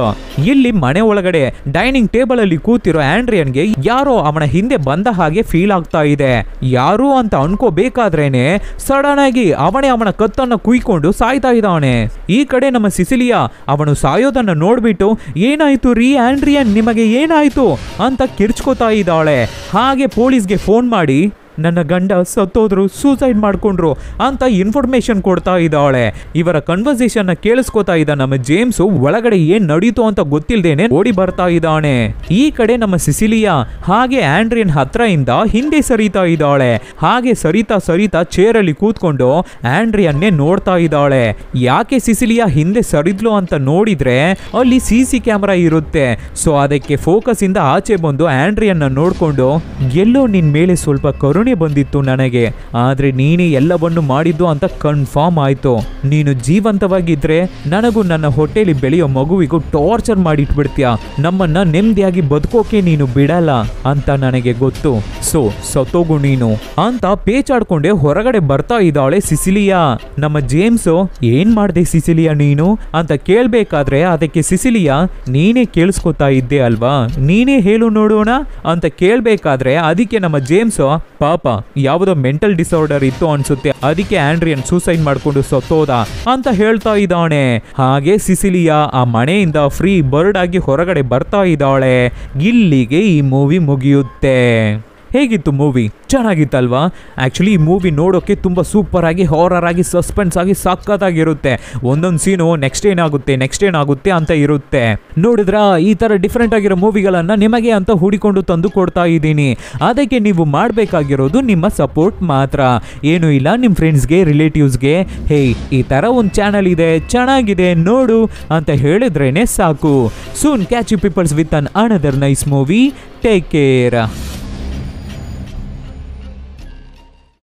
ಇಲ್ಲಿ ಮನೆ ಒಳಗಡೆ ಡೈನಿಂಗ್ ಟೇಬಲ್ ಅಲ್ಲಿ ಕೂತಿರೋ ಆಂಡ್ರಿಯನ್ಗೆ ಯಾರೋ ಅವನ ಹಿಂದೆ ಬಂದ ಹಾಗೆ ಫೀಲ್ ಆಗ್ತಾ ಇದೆ. ಯಾರು ಅಂತ ಅನ್ಕೋಬೇಕಾದ್ರೇನೆ ಸಡನ್ ಆಗಿ ಅವನ ಕತ್ತನ್ನ ಕುಯ್ಕೊಂಡು ಸಾಯ್ತಾ ಇದ್ದಾನೆ. ಈ ಕಡೆ ನಮ್ಮ ಸಿಸಿಲಿಯಾ ಅವನು ಸಾಯೋದನ್ನ ನೋಡ್ಬಿಟ್ಟು ಏನಾಯ್ತು ರೀ ಆಂಡ್ರಿಯನ್, ನಿಮಗೆ ಏನಾಯ್ತು ಅಂತ ಕಿರ್ಚ್ಕೋತಾ ಇದ್ದಾಳೆ. ಹಾಗೆ ಪೊಲೀಸ್ಗೆ ಫೋನ್ ಮಾಡಿ ನನ್ನ ಗಂಡ ಸತ್ತೋದ್ರು, ಸೂಸೈಡ್ ಮಾಡ್ಕೊಂಡ್ರು ಅಂತ ಇನ್ಫಾರ್ಮೇಶನ್ ಕೊಡ್ತಾ ಇದ್ದಾಳೆ. ಇವರ ಕನ್ವರ್ಸೇಷನ್ ಕೇಳಿಸ್ಕೋತಾ ಇದ್ದ ನಮ್ಮ ಜೇಮ್ಸ್ ಒಳಗಡೆ ಏನ್ ನಡೀತು ಅಂತ ಗೊತ್ತಿಲ್ದೇನೆ ಓಡಿ ಬರ್ತಾ ಇದ್ದಾನೆ. ಈ ಕಡೆ ನಮ್ಮ ಸಿಸಿಲಿಯಾ ಹಾಗೆ ಆಂಡ್ರಿಯನ್ ಹತ್ರ ಇಂದ ಹಿಂದೆ ಸರಿತಾ ಇದ್ದಾಳೆ. ಹಾಗೆ ಸರಿತಾ ಚೇರ್ ಅಲ್ಲಿ ಕೂತ್ಕೊಂಡು ಆಂಡ್ರಿಯನ್ನೇ ನೋಡ್ತಾ ಇದ್ದಾಳೆ. ಯಾಕೆ ಸಿಸಿಲಿಯಾ ಹಿಂದೆ ಸರಿದ್ಲು ಅಂತ ನೋಡಿದ್ರೆ ಅಲ್ಲಿ ಸಿಸಿ ಕ್ಯಾಮೆರಾ ಇರುತ್ತೆ. ಸೊ ಅದಕ್ಕೆ ಫೋಕಸ್ ಇಂದ ಆಚೆ ಬಂದು ಆಂಡ್ರಿಯನ್ನ ನೋಡ್ಕೊಂಡು ಎಲ್ಲೋ ನಿನ್ ಮೇಲೆ ಸ್ವಲ್ಪ ಕರುಣೆ ಬಂದಿತ್ತು ನನಗೆ, ಆದ್ರೆ ನೀನೇ ಎಲ್ಲವನ್ನು ಮಾಡಿದ್ದು ಅಂತ ಕನ್ಫರ್ಮ್ ಆಯ್ತು. ನೀನು ಜೀವಂತವಾಗಿದ್ರೆ ನನಗೂ ನನ್ನ ಹೊಟ್ಟೆಲಿ ಬೆಳೆಯೋ ಮಗುವಿಗೂ ಟಾರ್ಚರ್ ಮಾಡಿಟ್ಬಿಡ್ತೀಯ, ನಮ್ಮನ್ನ ನೆಮ್ಮದಿಯಾಗಿ ಬದುಕೋಕೆ ನೀನು ಬಿಡಲ್ಲ ಅಂತ ನನಗೆ ಗೊತ್ತು. ಸೊ ಸತ್ತೋಗು ನೀನು ಅಂತ ಪೇಚಾಡ್ಕೊಂಡೆ ಹೊರಗಡೆ ಬರ್ತಾ ಇದ್ದಾಳೆ ಸಿಸಿಲಿಯಾ. ನಮ್ಮ ಜೇಮ್ಸ್ ಏನ್ ಮಾಡ್ದೆ ಸಿಸಿಲಿಯಾ ನೀನು ಅಂತ ಕೇಳ್ಬೇಕಾದ್ರೆ ಅದಕ್ಕೆ ಸಿಸಿಲಿಯಾ ನೀನೇ ಕೇಳಿಸ್ಕೊತಾ ಇದ್ದೆ ಅಲ್ವಾ, ನೀನೇ ಹೇಳು ನೋಡೋಣ ಅಂತ ಕೇಳ್ಬೇಕಾದ್ರೆ ಅದಕ್ಕೆ ನಮ್ಮ ಜೇಮ್ಸ್ ಪಾಪ ಯಾವುದೋ ಮೆಂಟಲ್ ಡಿಸಾರ್ಡರ್ ಇತ್ತು ಅನ್ಸುತ್ತೆ, ಅದಕ್ಕೆ ಆಂಡ್ರಿಯನ್ ಸೂಸೈಡ್ ಮಾಡ್ಕೊಂಡು ಸತ್ತೋದ ಅಂತ ಹೇಳ್ತಾ ಇದ್ದಾನೆ. ಹಾಗೆ ಸಿಸಿಲಿಯಾ ಆ ಮನೆಯಿಂದ ಫ್ರೀ ಬರ್ಡ್ ಆಗಿ ಹೊರಗಡೆ ಬರ್ತಾ ಇದ್ದಾಳೆ. ಇಲ್ಲಿಗೆ ಈ ಮೂವಿ ಮುಗಿಯುತ್ತೆ. ಹೇಗಿತ್ತು ಮೂವಿ? ಚೆನ್ನಾಗಿತ್ತಲ್ವಾ? ಆ್ಯಕ್ಚುಲಿ ಈ ಮೂವಿ ನೋಡೋಕ್ಕೆ ತುಂಬ ಸೂಪರ್ ಆಗಿ ಹಾರರ್ ಆಗಿ ಸಸ್ಪೆನ್ಸ್ ಆಗಿ ಸಖತ್ತಾಗಿರುತ್ತೆ. ಒಂದೊಂದು ಸೀನು ನೆಕ್ಸ್ಟ್ ಏನಾಗುತ್ತೆ ಅಂತ ಇರುತ್ತೆ. ನೋಡಿದ್ರ ಈ ಥರ ಡಿಫ್ರೆಂಟ್ ಆಗಿರೋ ಮೂವಿಗಳನ್ನು ನಿಮಗೆ ಅಂತ ಹುಡಿಕೊಂಡು ತಂದು ಕೊಡ್ತಾ ಇದ್ದೀನಿ. ಅದಕ್ಕೆ ನೀವು ಮಾಡಬೇಕಾಗಿರೋದು ನಿಮ್ಮ ಸಪೋರ್ಟ್ ಮಾತ್ರ, ಏನೂ ಇಲ್ಲ. ನಿಮ್ಮ ಫ್ರೆಂಡ್ಸ್ಗೆ ರಿಲೇಟಿವ್ಸ್ಗೆ ಹೇ ಈ ಥರ ಒಂದು ಚಾನಲ್ ಇದೆ, ಚೆನ್ನಾಗಿದೆ ನೋಡು ಅಂತ ಹೇಳಿದ್ರೇನೆ ಸಾಕು. Soon catch you peoples with an another nice movie. Take care.